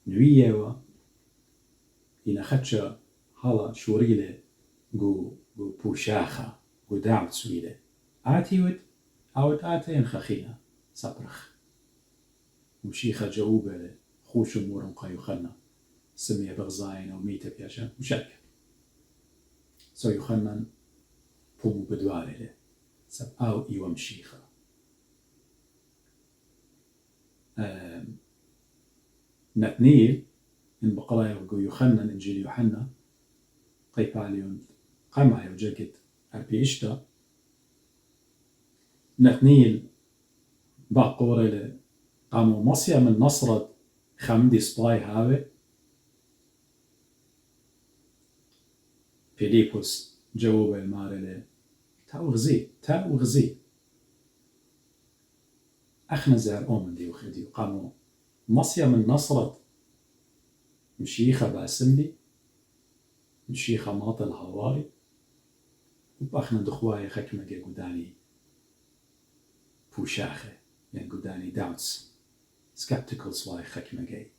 نوية و إن خدشة هلا شوريلة جو بوشاخة جو دعوت سويلة آتي وتعود آتي الخخينة سبرخ مشيخة جاوبة خوش أمور يخنن سمية بغزاين أو ميتة بياشا مشاكل سو يخنن بومو بدواري سب أو إيوة مشيخة نتنيل إن بقرايا وقو يوحنا إنجيل يوحنا قيباليون قمعي وجاكت أربيشتا نتنيل باقوري قاموا مصيا من نصرة خمدي سباي هاوي فيليبوس جاوب المارلي تا وغزي أخنا زهر أومن دي وخدي قاموا مصيا من نصرة مشيخة باسملي مشيخة ماطل هواري وبأخنا دخواي خكمة قداني بوشاخة يعني قداني داوتس skeptical سواي خكمة جاي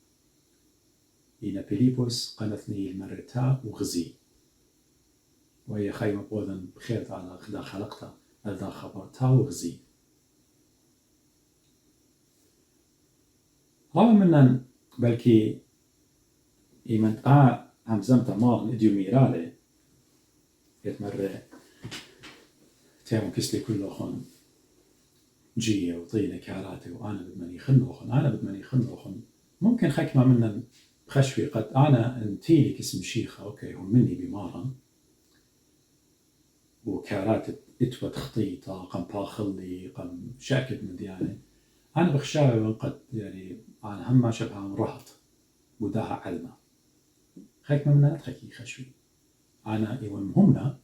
إنا فيليبوس قالتني المرتا وغزي وهي خيمة بوذن بخير على خدا خلقتها أذا خبرتها وغزي رغم أن بلكي إيمان همزمت مارن إديو ميرالي يتمر تيمو كسلي كله خون جيه وطينة كاراتي وأنا بدمني خنوخن ممكن خكمة منا خشفي قد أنا انتيلي كاسم شيخة أوكي هم مني بمارن وكارات اتوى تخطيطة قم باخلي قم شاكد من دياني أنا بخشاوي وقد يعني أنا هم شبها مرهط وداها علمة خكمة منا تخكي خشفي أنا إيوان مهمنا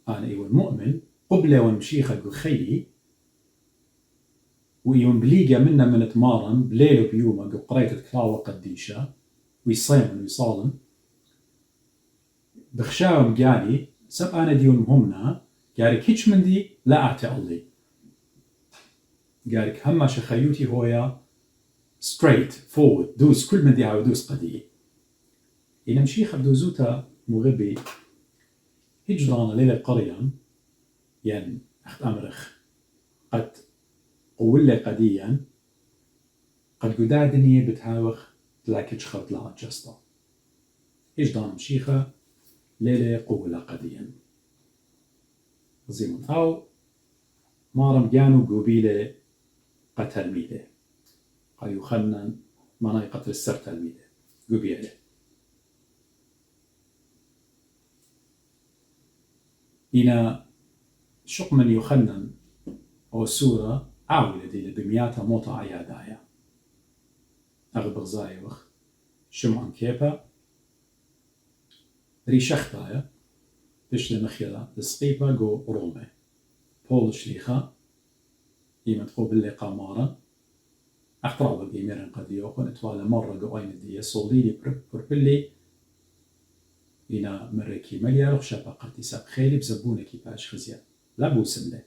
أنا إيوان مؤمن قبلة ونمشيخة قخيي ويوم بليقة منا من تمارن بليل وبيومة قريت تكلاوة قديشة ويصيمن ويصالن بخشاوم قالي سب أنا ديون مهمنا قالك هيش من دي لا أعتي الله قالك هما شخيوتي هويا straight forward دوس كل من دي هاو دوس قديه إنا مشيخة بدوزوتا مغبي هجرانا ليلة قريان يعني أخت أمرخ قد قولي قديا قد قدادني بتهاوخ تلاكيش خط لا جستا هجران مشيخة ليلة قولة قديا زيمون أو مارم جانو قبيلة قتلميدة قايو خلنا منايقة السر تلميدة قبيلة إنا شق من يخنن أو سورة عاولة دي بمياتها موطة عيادايا أغبغ زايوخ شمعن كيبا ريشختايا تشلي مخيلة السقيبة جو رومي بول شليخة إيمة تقوب اللي قامارا أخترابا قيميرن قد يوخن اتوالا مرة جو أين دي صوليلي بربلي إنا مريكي مليا رخشة قد ساب خيلي بزبونكي باش خزيان لا بوسم له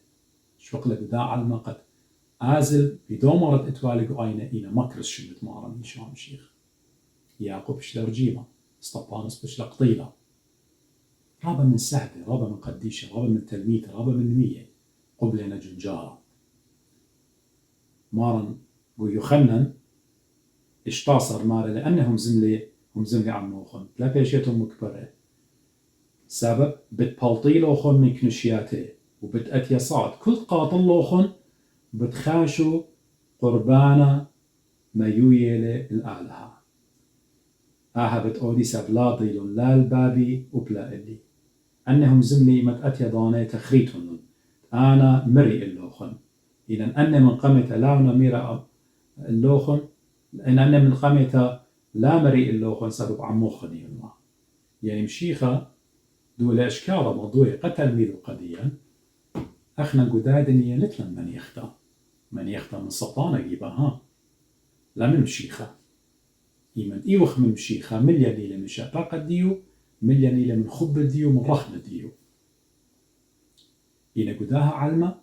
شوقلة دا علما قد آزل بدومرة اتوالي جو أين إنا مكرس شمت مارا ميشوان شيخ ياقوب شلرجيمة استبانس بشلا قطيلة رابا من سهبة رابا من قديشة رابا من تلميذ رابا من مية قبلنا جنجارة مارا بو يخنن اشتاصر مارا لأنهم زملي عموخن لا بيشيتهم مكبرة سبب بتبالطيلوخن من كنشياته وبتأتي صعد كل قاطلوخن بتخاشوا قربانا ما يويلي الآلهة آها بتقودي سبلاطيل لا البابي وبلا إلي أنهم زملي متأتي ضاني تخريتهن أنا مري اللوخن إذن أن من قمت لاونا ميرا اللوخن إن أن من قمت لا مري اللوخن سبب عموخني الله يعني مشيخة دول أشكال موضوعي قتل ميلو قديا أخنا قدادني لتلن من يخطى من سطانة جيبها لا من مشيخة إيمن إيوخ من مشيخة مليا نيلة من شاقاق ديو مليا نيلة من خب ديو من رخم ديو إنا قداها علمة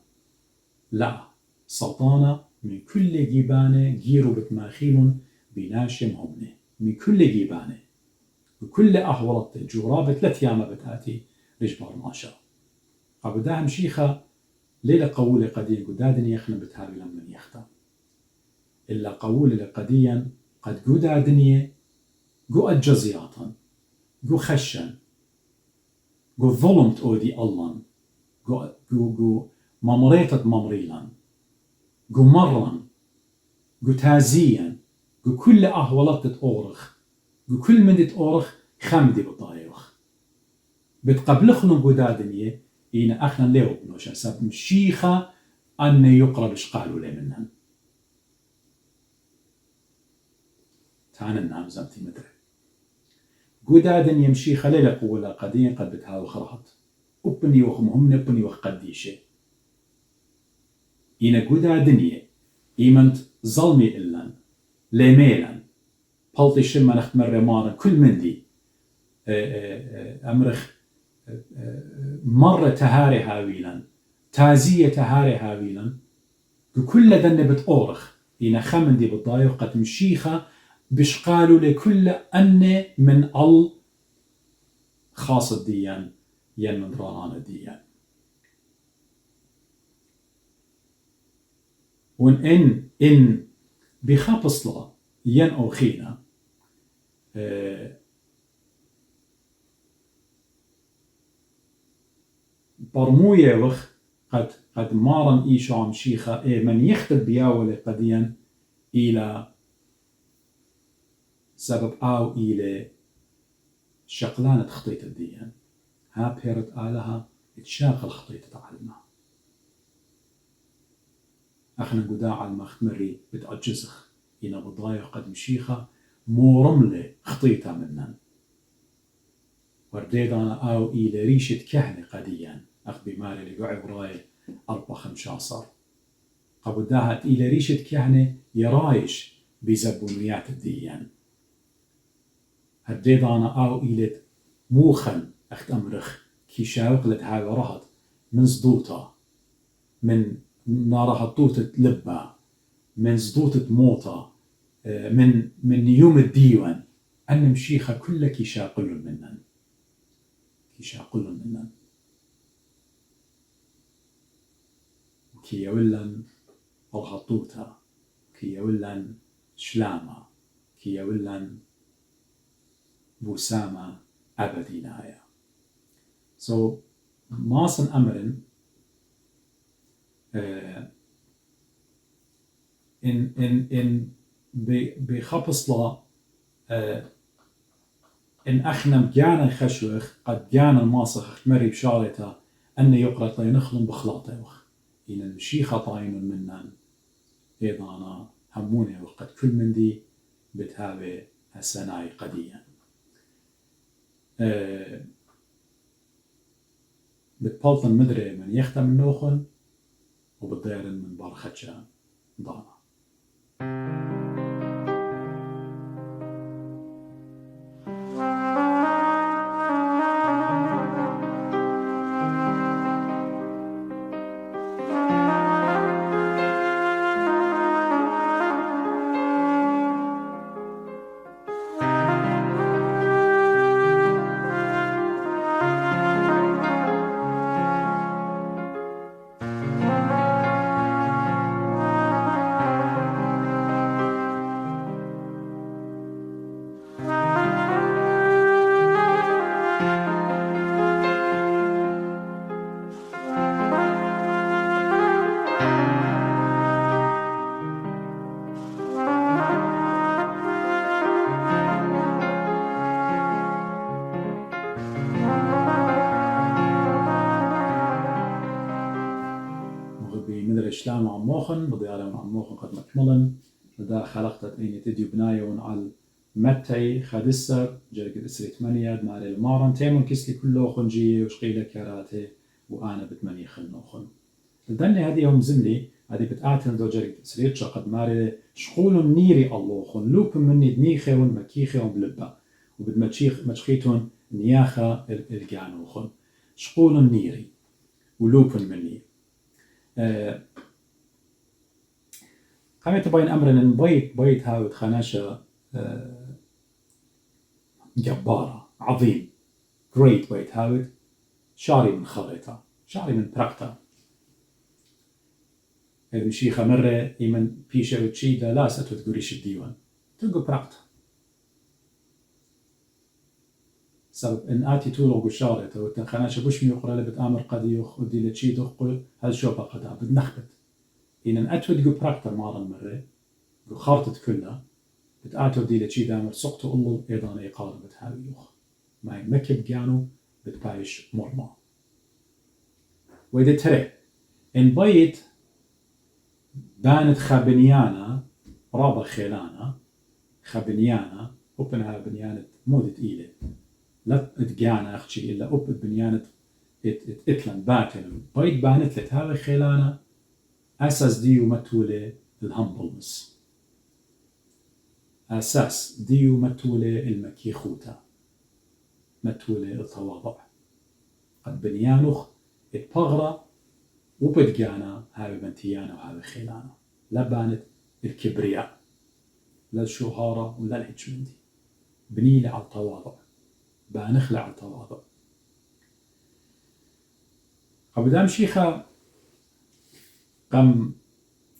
لا سطانة من كل جيبانة جيرو بتماخيل بناشم همنه من كل جيبانة وكل أهورت جورابة 3 أيام بتأتي رجبار ناشا قبداها مشيخة ليلة قولة قديا قدادني يخنا بتهاري لمن يختا إلا قولة قديا قد قدادني قو أجزياتا قو خشن قو ظلمت أودي الله جو ممريطة ممريلا جو مرا جو تازيا جو كل أهولت أورخ جو كل من أورخ خمدي بطايوخ بتقبلخن جدادنية إن أخنا ليو بنوشا سب مشيخة أن يقرب قالوا لي منهم تانا النام زمتي مدري جدادن يمشي خليل قولا قدين قد بتهاو خرهت أبني وخمهم نبني وخقديشة إن جدادنية إيمنت ظلمي إلن ليميلا بلطي شما نختمر رمارا كل من دي أمرخ مرة تهاري هاويلا تازية تهاري هاويلا كل ذن بتأورخ إن خمن دي بالضايق قد مشيخة بشقالوا لكل أن من ال خاص الديان ين من رانان الديان وإن بخابصلا ين أوخينا برموية وخ قد مارن إيشو عم شيخة من يختب بياولي قديا إلى سبب أو إلى شقلانة خطيط الديان ها بيرت آلها اتشاقل خطيط تعلمها اخنا قداع على المختمري بتعجزخ إنا بضايق قد مشيخة مو رملة خطيطة منن ورديدانا أو إلى ريشة كهنة قديا أخ بماري اللي قعي وراي 4-15 قبل داهت إلى ريشة كهنة يرايش بزبونيات الديان هرديدانا أو إلى موخن أخت أمرخ كي شاوقلت هاي ورهت من صدوطة من نارها طوطة لبا من صدوطة موطة من يوم الديوان أن مشيخة كل كي شاقل منن كي يولن الخطوطة كي يولن شلامة كي يولن بوسامة أبدي نهاية ماصن أمرن إن بخبصلا إن أخنم جانا خشوخ قد جانا الماسخ مري بشارته أن يقرأ ينخلم بخلاطه إن المشيخة طاين منن إيضانا همونه وقد كل من دي بتهابي السناي قديا بتبلطن مدري من يختم النوخن وبالضير من بارختشا ضانا شلام عم موخن بضيارة عم موخن قد مكملن ودا خلقت إني تديو بنايون على متى خدسر جرقة إسري 8 ماري المارن تيمون كسلي كله خنجية وشقيلة كراته وأنا بتمني خلنوخن الدنيا هذه يوم زملي هذه بتأعتن دو جرقة إسري قد ماري شقول نيري الله خن لوب مني دنيخة ونمكيخة وبلبا وبدمتشخيتون نياخة الجانوخن شقول نيري ولوب مني قامت بين أمرن بيت هاوت خناشة جبارة عظيم great بيت هاوت شاري من خريطة شاري من براكتا المشيخة مرة إيمن بيشة وتشيدة لا ستتقريش الديوان تلقوا براكتا سبب إن آتي تولو قشارته وتنخناش بوش ميقرأ لبت آمر قد يخدي لتشي دخل هذا شو بقدا بدنخبت إن أتود جو براكتر مارا مرة جو خارطت كلها بتآتو دي لتشي دامر سقطو الله أيضا يقارب بتهاوي يوخ ما يمكب جانو بتبايش مرمى وإذا ترى إن بيت بانت خابنيانا رابا خيلانا خابنيانا وبنها بنيانة مودة إيلة لا تجانا أختي إلا بنيانة إتلن باتن بيت بانت لتهاوي خيلانا أساس ديو متولة الهمبلنس أساس ديو متولة المكيخوتا متولة التواضع قد بنيانوخ اتبغرة وبدجانا هاوي بنتيانا وهاوي خيلانا لا بانت الكبرياء لا الشهارة ولا الهجمندي بنيلة على التواضع بانخلع على التواضع قبدام شيخة قم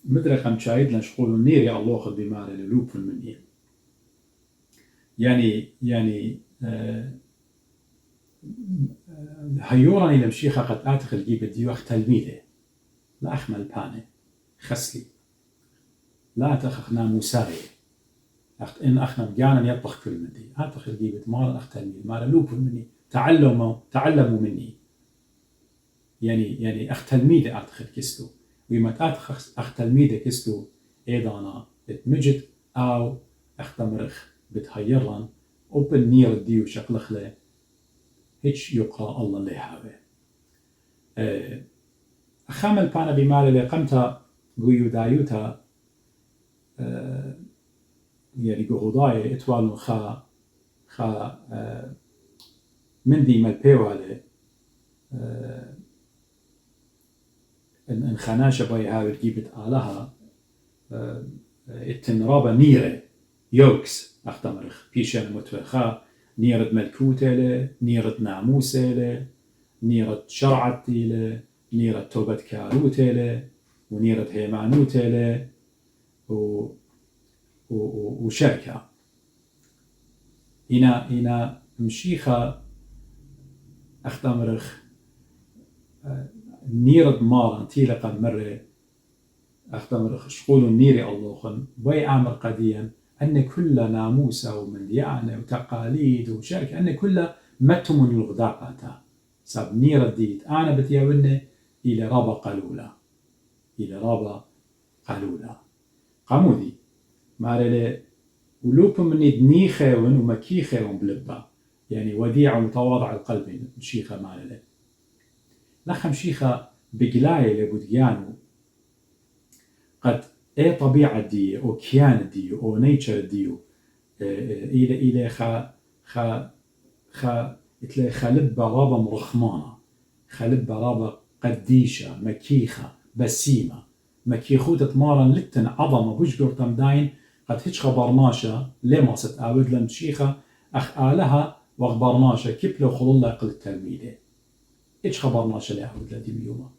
مدري قم شايد لنشقولوا نيري الله خد بماري للوب المنين يعني هيوراني لمشيخة قد آتخل جيب ديوخ تلميذه لا أخمل باني خسلي لا تخخ ناموساري إن أخنا بجانا يطبخ كل مدي آتخل جيب مارا أخ تلميذ مارا لوب مني تعلموا مني يعني أخ تلميذه آتخل كستو ويما تأتخ أخ تلميذه كستو إيضانا اتمجد أو أخ تمرخ بتهيران أوبن نير ديو شقلخله هيش يقرأ الله لهاوي أخامل بانا بمالي لقمتا قويو دايوتا يعني قهوداي اتوالو خا من دي مالبيوالي ان خناشة باي هاوي جيبت آلها التنرابة نيرة يوكس أختمرخ بيشان متوخا نيرة ملكوتة نيرة ناموسة نيرة شرعتي نيرة توبة كاروتة ونيرة هيمانوتة وشركة هنا مشيخة أختمرخ نيرة مارا تيلقا مرة أختمرخ شقول نيري الله بي عامر قديا أن كل ناموسة ومن ديانة وتقاليد وشركة أن كل متم الغداقة ساب نيرة ديت أنا بتياونة إلى رابا قالولا قامودي مارلي ولوب من دنيخون ومكيخون بلبا يعني وديع ومتواضع القلب مشيخة مارلي لخم شيخة بقلاية لبوديانو قد ايه طبيعة دي او كيان دي او نيتشر ديو الى خلبة رابا مرخمانة خلبة رابا قديشة مكيخة بسيمة مكيخوتة تمارا لتن عظمة بجبر تمداين قد هيش خبرناشا لما ستعود لمشيخة أخ آلها وخبرناشا كيف لو خلو الله يقل التلميذة هيش خبرناشا لأعود لدي ميوما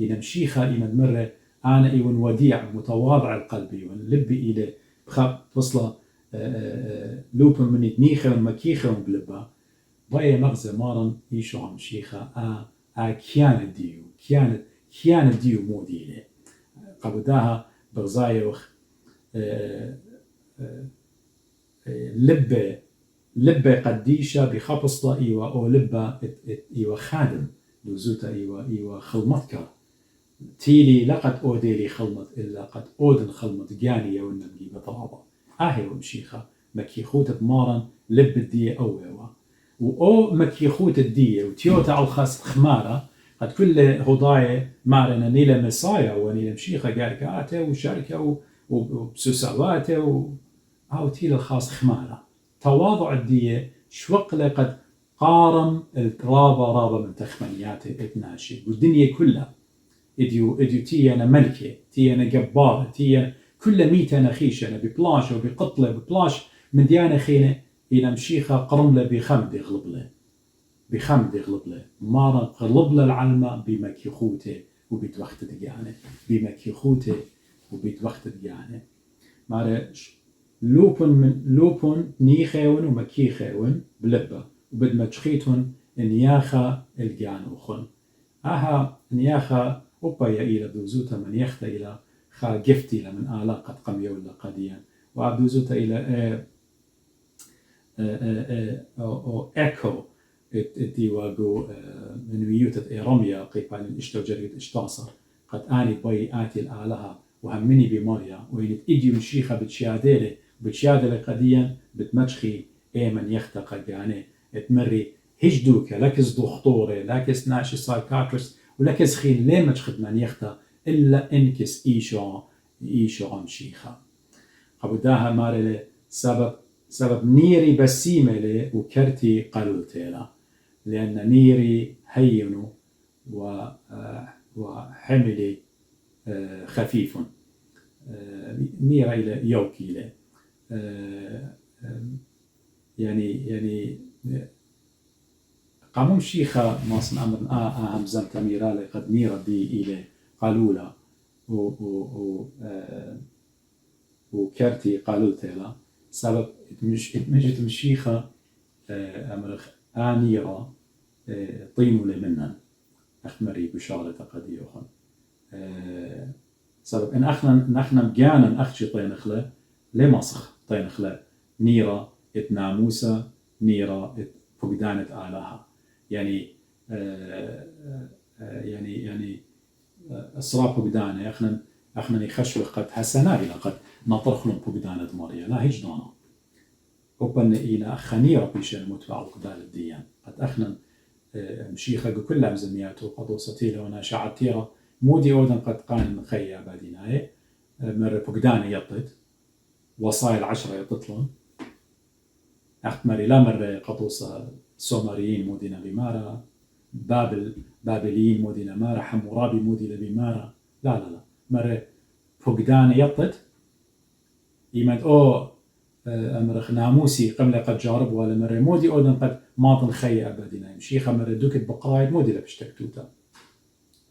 إن مشيخة إن مرة أنا إيون وديع متواضع القلب إيون لبي إلى بخاب توصل لوب من نيخة ومكيخة وبلبا باية مغزى مارن يشو عم شيخة كيانت ديو موديلة قبداها بغزايوخ لبة قديشة بخبصة إيوة أو لبة إيوة خادم لوزوتا إيوة خلمتك تيلي لقد أوديلي خلمت إلا قد أودن خلمت جانية والنبي بطرابة آهي ومشيخة مكيخوت مارن لب الدية أوهوا وأو مكيخوت الدية وتيوتا على الخاص خمارة قد كل هضاية مارنا نيلة مسايا ونيلة مشيخة قاركاته وشاركة وبسوساواته أو تيل الخاص خمارة تواضع الدية شوقلة قد قارم رابة من تخمنياته اتناشي والدنيا كلها إديو تيانا ملكة تيانا جبارة تيانا كل ميتنا خيشنا ببلاش وبقطلة ببلاش من ديانا خينة إلى مشيخة قرملة بخمد غلبلة مارا قلبلة العلمة بمكيخوته وبتوقت ديانة بمكيخوته وبتوقت ديانة مارا لوبن نيخيون ومكيخيون بلبة وبد مجخيتون نياخا الجانوخن أها نياخا أوبا إلى دوزوتا من يخت إلى خا جفتي لمن آلاقة قمية ولا قديا وعبدوزوتا إلى أو إيكو الديواجو من ويوتة إيراميا قيبان إشتو جريد إشتاصر قد آني باي آتي الآلهة وهمني بماريا وين إيدي مشيخة بتشيادة قديا بتمشخي من يختق يعني تمري هجدوك لكس دكتورة لكس ناشي سايكاترس ولكس خيل ليه مشخد من يختا إلا إنكس إيشو مشيخة قبوداها ماري سبب نيري بسيمة وكرتي قلوتيلا لأن نيري هين وحملي خفيف نيرا إلى يوكي له يعني قاموا شيخة ماصن أمر أهم زمت ميرالي قد نيرا دي إلى قالولا وكرتي قالوتيلا سبب مجد مشيخة أمرخ آنيرا طينو لمنن أخمري بشارة قديوخن سبب إن نحن مجانا أخشي طينخلة لمصخ طينخلة نيرا ناموسة نيرا فقدانة آلهة يعني أسرى فقدانة احنا يخشوا قد حسنا إلى قد نطرخ لهم فقدانة ماريا لا هيج دانا وبن إلى أخنيرا بيشان متبع قبال الديان قد أخنا مشيخة كل أمزمياته قد وصتي وانا شعتيرا مودي أودا قد قان خيا باديناي مر فقدانة يطت وصايل 10 يطتلون أختمري لا مر قطوسة سومريين مودينا بمارا بابليين مودينا مارا حمورابي مودينا بمارا لا مر فقدانة يطت يمد أمرخ ناموسي قملة قد جارب ولا مر مودي أودا قد ماطن خيا باديناي مشيخة مر دوكت بقرايد مودي لبشتكتوتا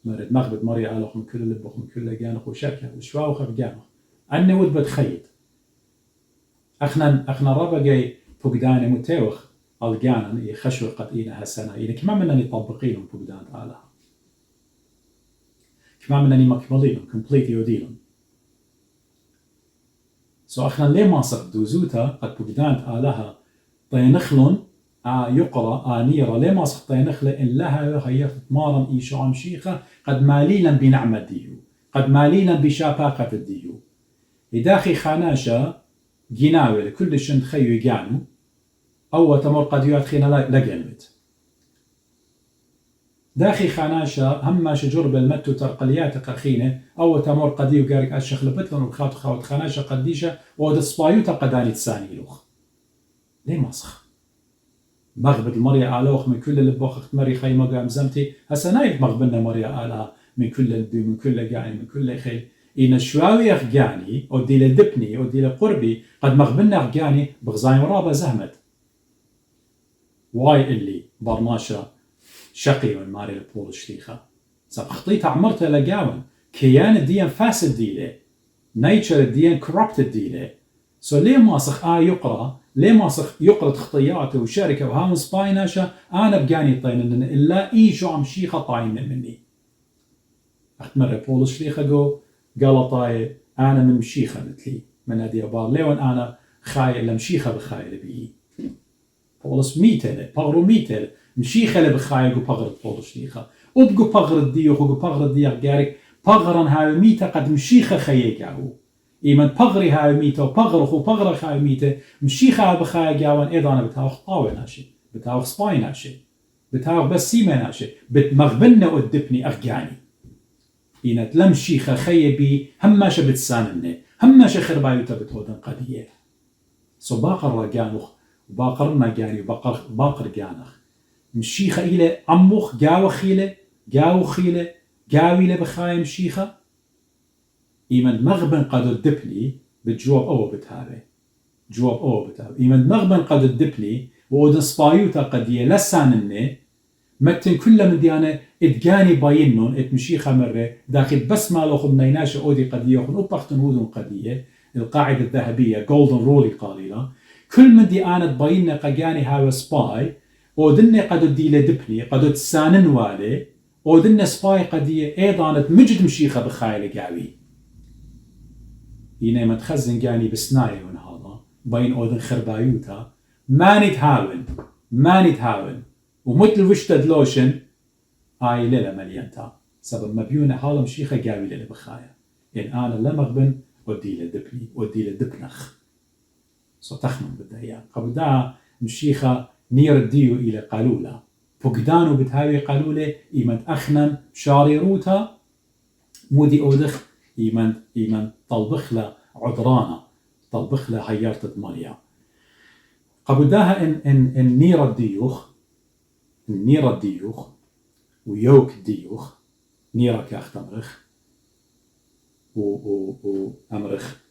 مرد مغبت مريا آلوخ من كل لبخ من كل جانخ وشكا وشواوخ بجانخ أني ود بتخيط أخنا ربا جاي فقدان متوخ الجانا يخشوا قطينا هالسنة إذا كمان منني طبقينهم فقدان آلها كمان منني مكملينهم complete يودينهم أخنا ليه ما صق دوزوتا قد فقدان آلها طينخلون يقرأ نيرا لما سخطين نخلة إن لها هي مارا إيشام شيخة قد مالينا بنعمة ديو قد مالينا بشافاقة الديو إداخي خاناشا جناوي لكل شن خيو يجانو أو تمر قد يأتخينا لجنوت داخي خاناشا هم شجر بالمتو ترقليات قخينة أو تمر قد يجارك أشخ لبتلن وخاط خوات خاناشا قديشة ود سبايوتا قداني تساني لوخ ليه مسخ مغبت المريا آلوخ من كل البوخ مري خيمة قام زمتي هسا نايف مغبنا مريا آلها من كل البي من كل جاني من كل خيل إن الشواوي أخجاني أو دي لدبني أو دي لقربي قد مغبنا أخجاني بغزاين ورابا زهمت واي اللي برناشا شقي من ماري البول الشيخة سبخطيت عمرته لقاون كيان الدين فاسد ديله نيتشر الدين كوربتد ديله سو ليه ماسخ يقرأ ليه ماسخ يقرأ خطياته وشركة وهاون سبايناشا أنا بجاني طين إلا إيشو عم شيخة طاين مني أختمر بول الشيخة قال طاي أنا من مشيخة مثلي من هذه أبار ليون أنا خايل لمشيخة بخايل بيه بولس ميتل بغرو ميتل مشيخة لبخايل بغرد بول الشيخة وبقو بغرد ديوخ وبقو بغرد ديوخ جارك بغرن هاي ميتة قد مشيخة خيجاو إيمان بغري هاي ميتة وبغرخ وبغرخ هاي ميتة مشيخة بخايل جاوان إيضانا بتاوخ طاوي ناشي بتاوخ سباي ناشي بتاوخ بس سيما ناشي بتمغبنا قدبني أخجاني إينا تلمشيخة خيبي هماشا بتسانني هماشا خربايوتا بتهودن قدية سو باقر رجانوخ وباقرنا جاني باقر جانخ مشيخة إلى عموخ جاو خيلة جاويلة بخايم مشيخة إيمان مغبن قد الدبني بتجواب بتهابي جواب بتهابي إيمان مغبن قد الدبني وودن سبايوتا قدية لسانني متن كل من ديانة اتجاني باينون اتمشيخة مرة داخل بس مالوخ منيناش اودي قدية وخن ابختن هودن قدية القاعدة الذهبية golden rule قليلة كل من ديانة بايننا قجاني هاو سباي ودن قد دي لدبني قد تسانن والي ودن سباي قد ايضا مجد مشيخة بخايل قاوي ينا متخزن جاني بسنايون هذا بين اودن خربايوتا ما نتهاون ومثل وشتد لوشن هاي ليلة مليانتا سبب مبيونة حالا مشيخة قاوي ليلة بخايا إن أنا لمغبن ودي لدبني ودي لدبنخ تخمن بدها قبل دا مشيخة نير الديو إلى قالولة فقدانو بتهاوي قالولة إيمان أخنن شاري روتا مودي أودخ إيمان طلبخلة عذرانة طلبخلة هيارتة مريا قبل داها إن نير الديوخ ويوك الديوخ نيرك أختمرخ وأمرخ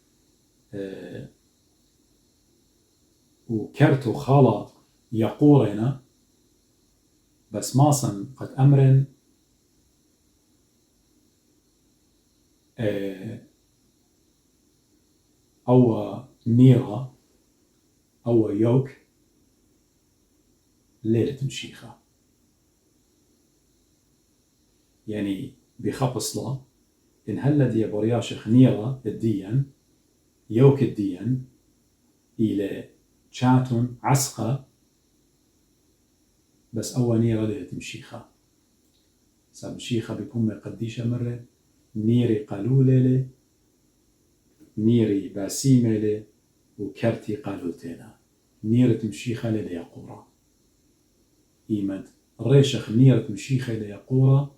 وكرتو خالا يقورنا بس ماصن قد أمرن أو نيرة أو يوك ليلة مشيخة يعني بخبصلة إن هلا دي برياشخ نيرة الدين يوك الدين إلى شاتون عسقة بس أول نيرة ليلة مشيخة سب مشيخة بيكون قديشة مرة نيري قالولة نيري باسيمة وكرتي قالولتنا نيرة مشيخة ليلة يقورة إيمد ريشخ نيرة مشيخة ليلة يقورة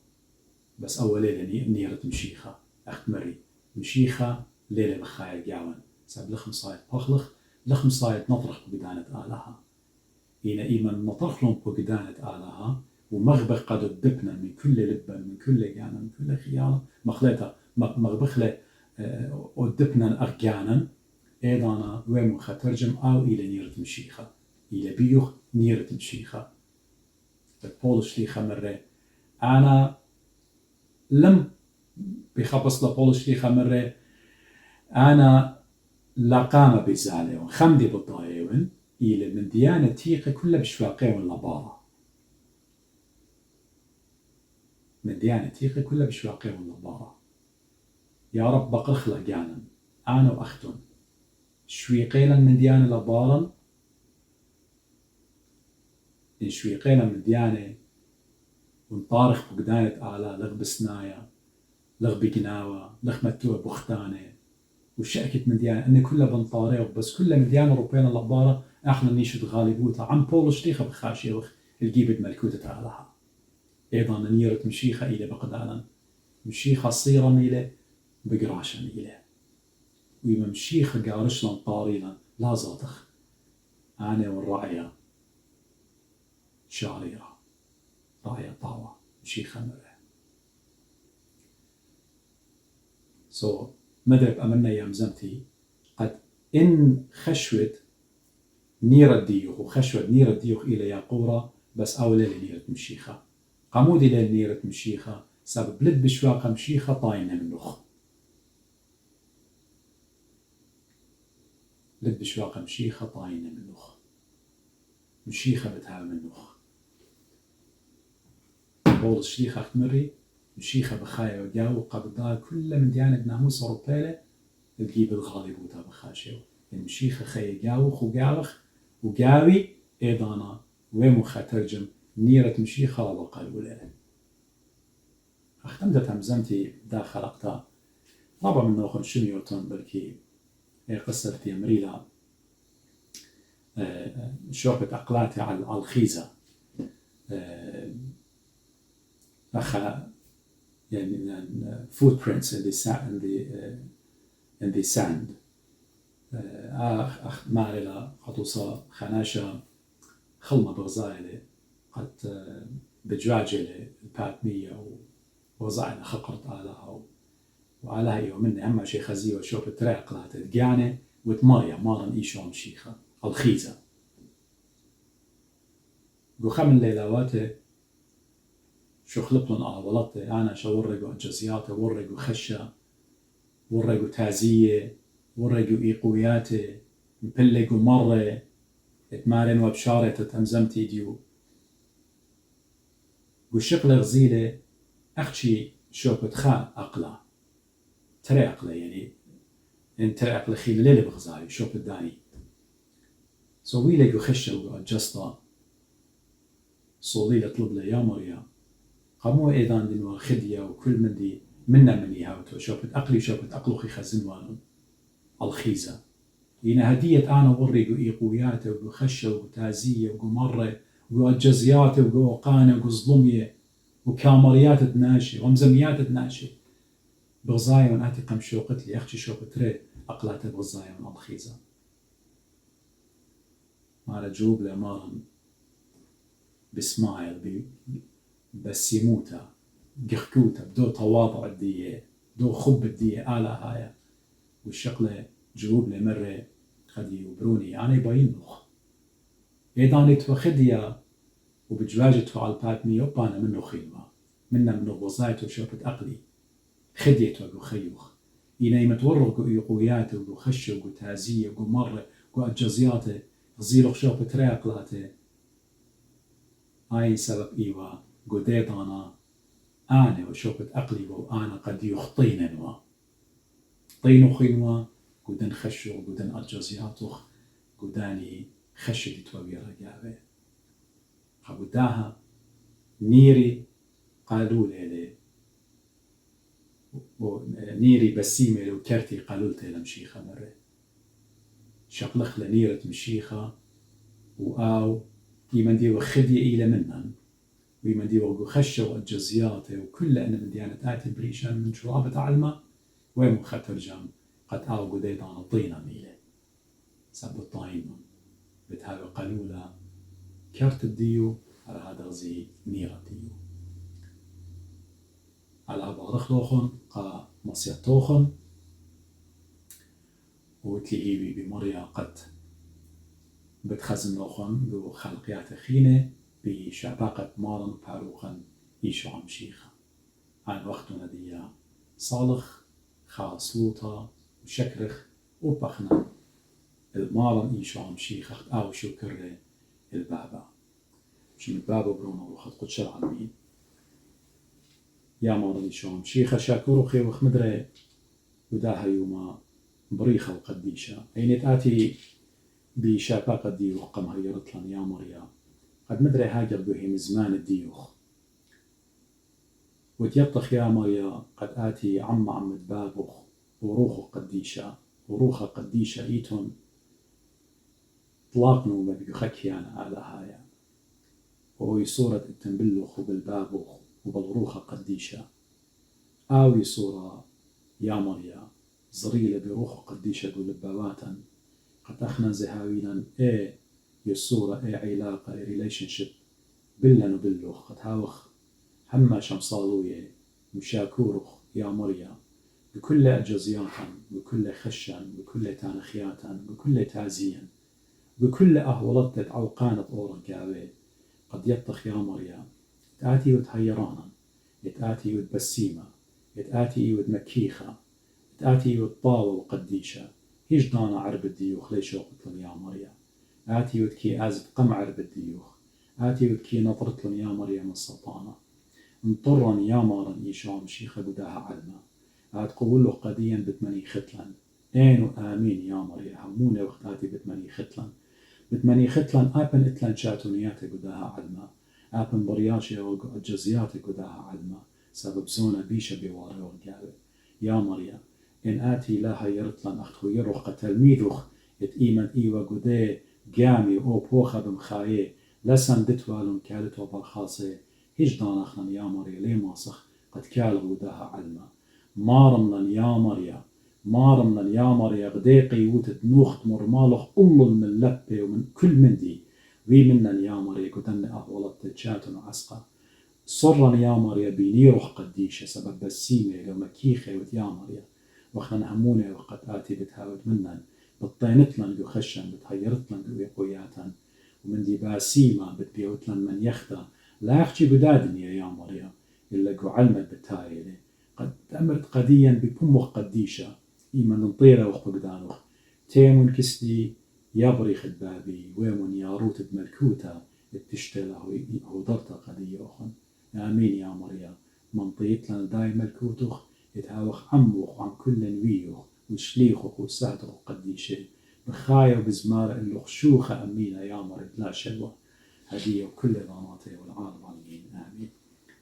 بس أول ليلة نيرة مشيخة أختمري مشيخة ليلة بخايا جاون سب لخم صايد بخلخ لخم صايد نطرخ بقدانة آلها هنا إيمان نطرخلهم بقدانة آلها ومغبخ قد الدبنا من كل لبن من كل جانا من كل خيانة مخلطة مغبخلة الدبنا أرجانا أيضا ومخ ترجم أو إلى نيرة مشيخة إلى بيوخ نيرة مشيخة بولش لي خمرة أنا لم بخبص لبولش لي خمرة أنا لقام بزاليون خمدي بالضايون إلى من ديانة تيقة كلها بشواقيون لبارة من ديانة تيقة كلها بشواقيون لبارة يا رب بقرخلة جانا أنا وأختن شويقيلا من ديانة لبارا إن شويقيلا من ديانة ونطارخ بقدانة آلا لغ بسنايا لغ بقناوة لغ متوى بختانة وشأكت من ديانة أن كلها بنطاريه بس كلها من ديانة روبينا لبارة احنا نيشد غالبوتا عن بولش ليخة بخاشيوخ الجيبت ملكوتة آلها أيضا نيرة مشيخة إلى بقدانا مشيخة صيرا إلى بقراشا إلى ويما مشيخة قارشلا طاريلا لا زاطخ أنا والرعية شاريرة رعية طاوة مشيخة مرة مدرب أمنا يا مزمتي قد إن خشوت نير الديوخ وخشوت نير الديوخ إلى ياقورة بس أولى لنيرة مشيخة قمودي لنيرة مشيخة سبب لد بشواقة مشيخة طاينة من نخ لد بشواقة مشيخة طاينة من نخ مشيخة بتها من نخ بول الشيخة اختمري مشيخة بخايا وجاو قبضاء كل من ديانة ناموس أوروبيلة تجيب الغالب وتا بخاشيو المشيخة خي جاو خجاوخ وجاوي إيضانا ومخ ترجم نيرة مشيخة وقال ولا أختمت همزمتي داخل أقطع طبعا من نوخن شميوتون بلكي قصة في أمريلا شوفت أقلاتي على الخيزة أخا يعني footprints in the sand أخ مارلا خطوصة خناشة خلمة بغزايلة قد بجواجلة الباتمية ووضعنا خقرت آلها وعلىها يومنا أما شي خزيوة شوف التراق لا تدقانة وتمايا مارن إيشون شيخة الخيزة قو خمن ليلاواته شو خلبلن آولته أنا شورقو جزياته ورقو خشة ورقو تازية ورقو إيقوياته مبلقو مرة اتمارن وبشارة تمزمتي ديو والشقلة غزيلة أختي شوبت خا أقلا ترى أقلا يعني انت أقلا خيل ليلة بغزاي شوبت داني سوي لك وخشة وجسطة صولي لطلب لي يا مريا قاموا إيضان دنوا خدية وكل من دي منا منيها وشوبت أقلي شوبت أقلو خي خزنوان الخيزة إن هدية أنا وري وإيقوياته وخشة وتازية ومرة وجزياته وقانة وظلمية وكامريات تناشي ومزميات تناشي بغزاية ونأتي قم شوقت لي أختي شوقت ري أقلاته بغزاية من الخيزة ما رجوب لمارا بسمايل بسيموتا قخكوتا بدو تواضع الدية دو خب الدية آلا هاي والشقلة جوب لمرة خدي وبروني أنا باين نخ إيضاني توخديا وبجواجته على الباتمي وبانا منه خيمة منه وظايته شوفت أقلي خديته وخيوخ إني متورق ويقوياته وخشه وتازية ومرة وأجزياته غزيلو شوفت رياقلاته هاي سبب إيوا قديدانا أنا وشوفت أقلي وأنا قد يخطيننوا طينو خينوا قدن خشو قدن أجزياتوخ قداني خشدي توبي رقابه قداها نيري قالوا لي نيري بسيمة لو كرتي قالولت لمشيخة مرة شقلخ لنيرة مشيخة وآو يمن دي وخدي إلى منن ويمن دي وخشة وأجزيات وكل أنا من ديانة آتي بريشان من شرابة علمة ومخترجم قد آو قديدان طينا ميلة سبو الطايمة بتهاوي قالولا كرت الديو على هذا غزي نيرة ديو على بارخلوخن قا مصيطوخن وتليهيبي بمريا قد بتخزنوخن بخلقيات خينة بشعباقة مارن باروخن إيشو عمشيخة عن وقتنا ديا صالخ خاصلوطة وشكرخ وبخنا المارن إيشو عمشيخة أو شكر البابا شو البابا برونا وخد قدش العالمين يا مارن إيشو عمشيخة شاكوروخي وخمدري وداها يوما بريخة وقديشة أين تأتي بشاباقة ديوخ قم هيرتلن يا مريا قد مدري هاجر بهم زمان الديوخ وتيطخ يا مريا قد آتي عم بابوخ وروخ قديشة إيتون طلاقنو ما بيخكيانا على هايا وهو صورة التنبلوخ وبالبابوخ وبالروخ قديشة آوي صورة يا مريا زريلة بروخ قديشة ولباواتا قد أخنا زهاوينا يصورة علاقة ريليشنشيب بلن وبلوخ قد هاوخ هما شمصالوية مشاكورخ يا مريا بكل أجزياتا بكل خشا بكل تانخياتا بكل تازيا بكل أهولت عوقانة أورقاوي قد يطخ يا مريا تآتي وتهيرانا يتآتي وتبسيمة يتآتي وتمكيخة تآتي وتطاوة وقديشة هيش دانا عرب الديوخ ليش وقتلن يا مريا آتي وتكي آزت قم عرب الديوخ آتي وتكي نطرتلن يا مريم السلطانة انطرن يا مارن إيشا مشيخة بداها علما آت قبوله قديا بتمني ختلن اينو آمين يا مريا همونة وقتاتي بتمني ختلن آبن اتلن شاتونياتي بداها علما آبن برياشي وجزياتي بداها علما سبب زونة بيشة بواري ورقاوي يا مريا إن آتي لا هيرتلن أختو يروخ تلميذوخ إيمن إيوة قدي قامي أو بوخة بمخاية لسن دتوالون كالتو بالخاصة هيج دانخلن يا مريا لي ماسخ قد كالغ وداها علما مارملن يا مريا غدي قيوتت نوخت مرمالخ أول من اللبة ومن كل من دي وي منن يا مريا قدن أهولت تشاتن عسقا صرن يا مريا بينيروخ قديشة سبب بسيمة لو مكيخة يا مريا وخنا همونة وقد آتي بتهاود منن بطينتلن بخشن بتهيرتلن بقوياتن ومن دي باسيمة بتبيوتلن من يخدى لا يخشي بدادن يا مريا إلا قو علمت بتايلة قد أمرت قديا ببمخ قديشة إيمان نطيرة وخبقدانوخ تيمون كسدي يبريخ بابي ويمون ياروت بملكوتا اتشتله هو درتا قدية أخن آمين يا مريا من طيت لنا دايما الكوتوخ يتهاوخ عموخ عن كل نويوخ وشليخوخ وسهدوخ قديشي بخايا وبزمار اللي خشوخة أمينة يا مريض لا شلوة هدية وكل ضاناتي والعالم عالمين آمين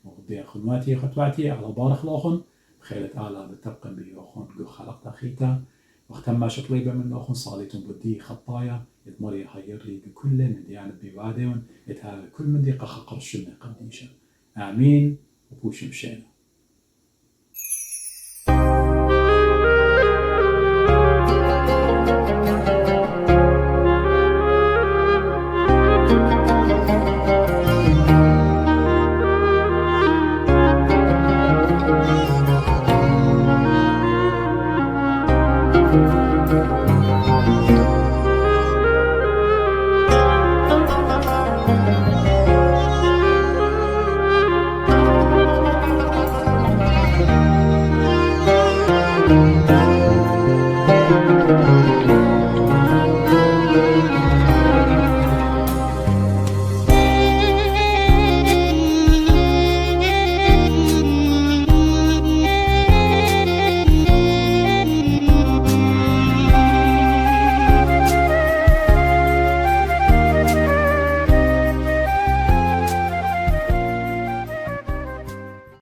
وغبي أخواتي خطواتي على بارخ لوخن بخيلة آلا بتبقى بيوخن جو خلقت أخيتا واختم ما شطليبة من لوخن صاليتم بدي خطايا يدمري خير لي بكل من ديان بوادون يتهاوي كل من دي قخقر الشمي قديشة آمين وبوش مشينا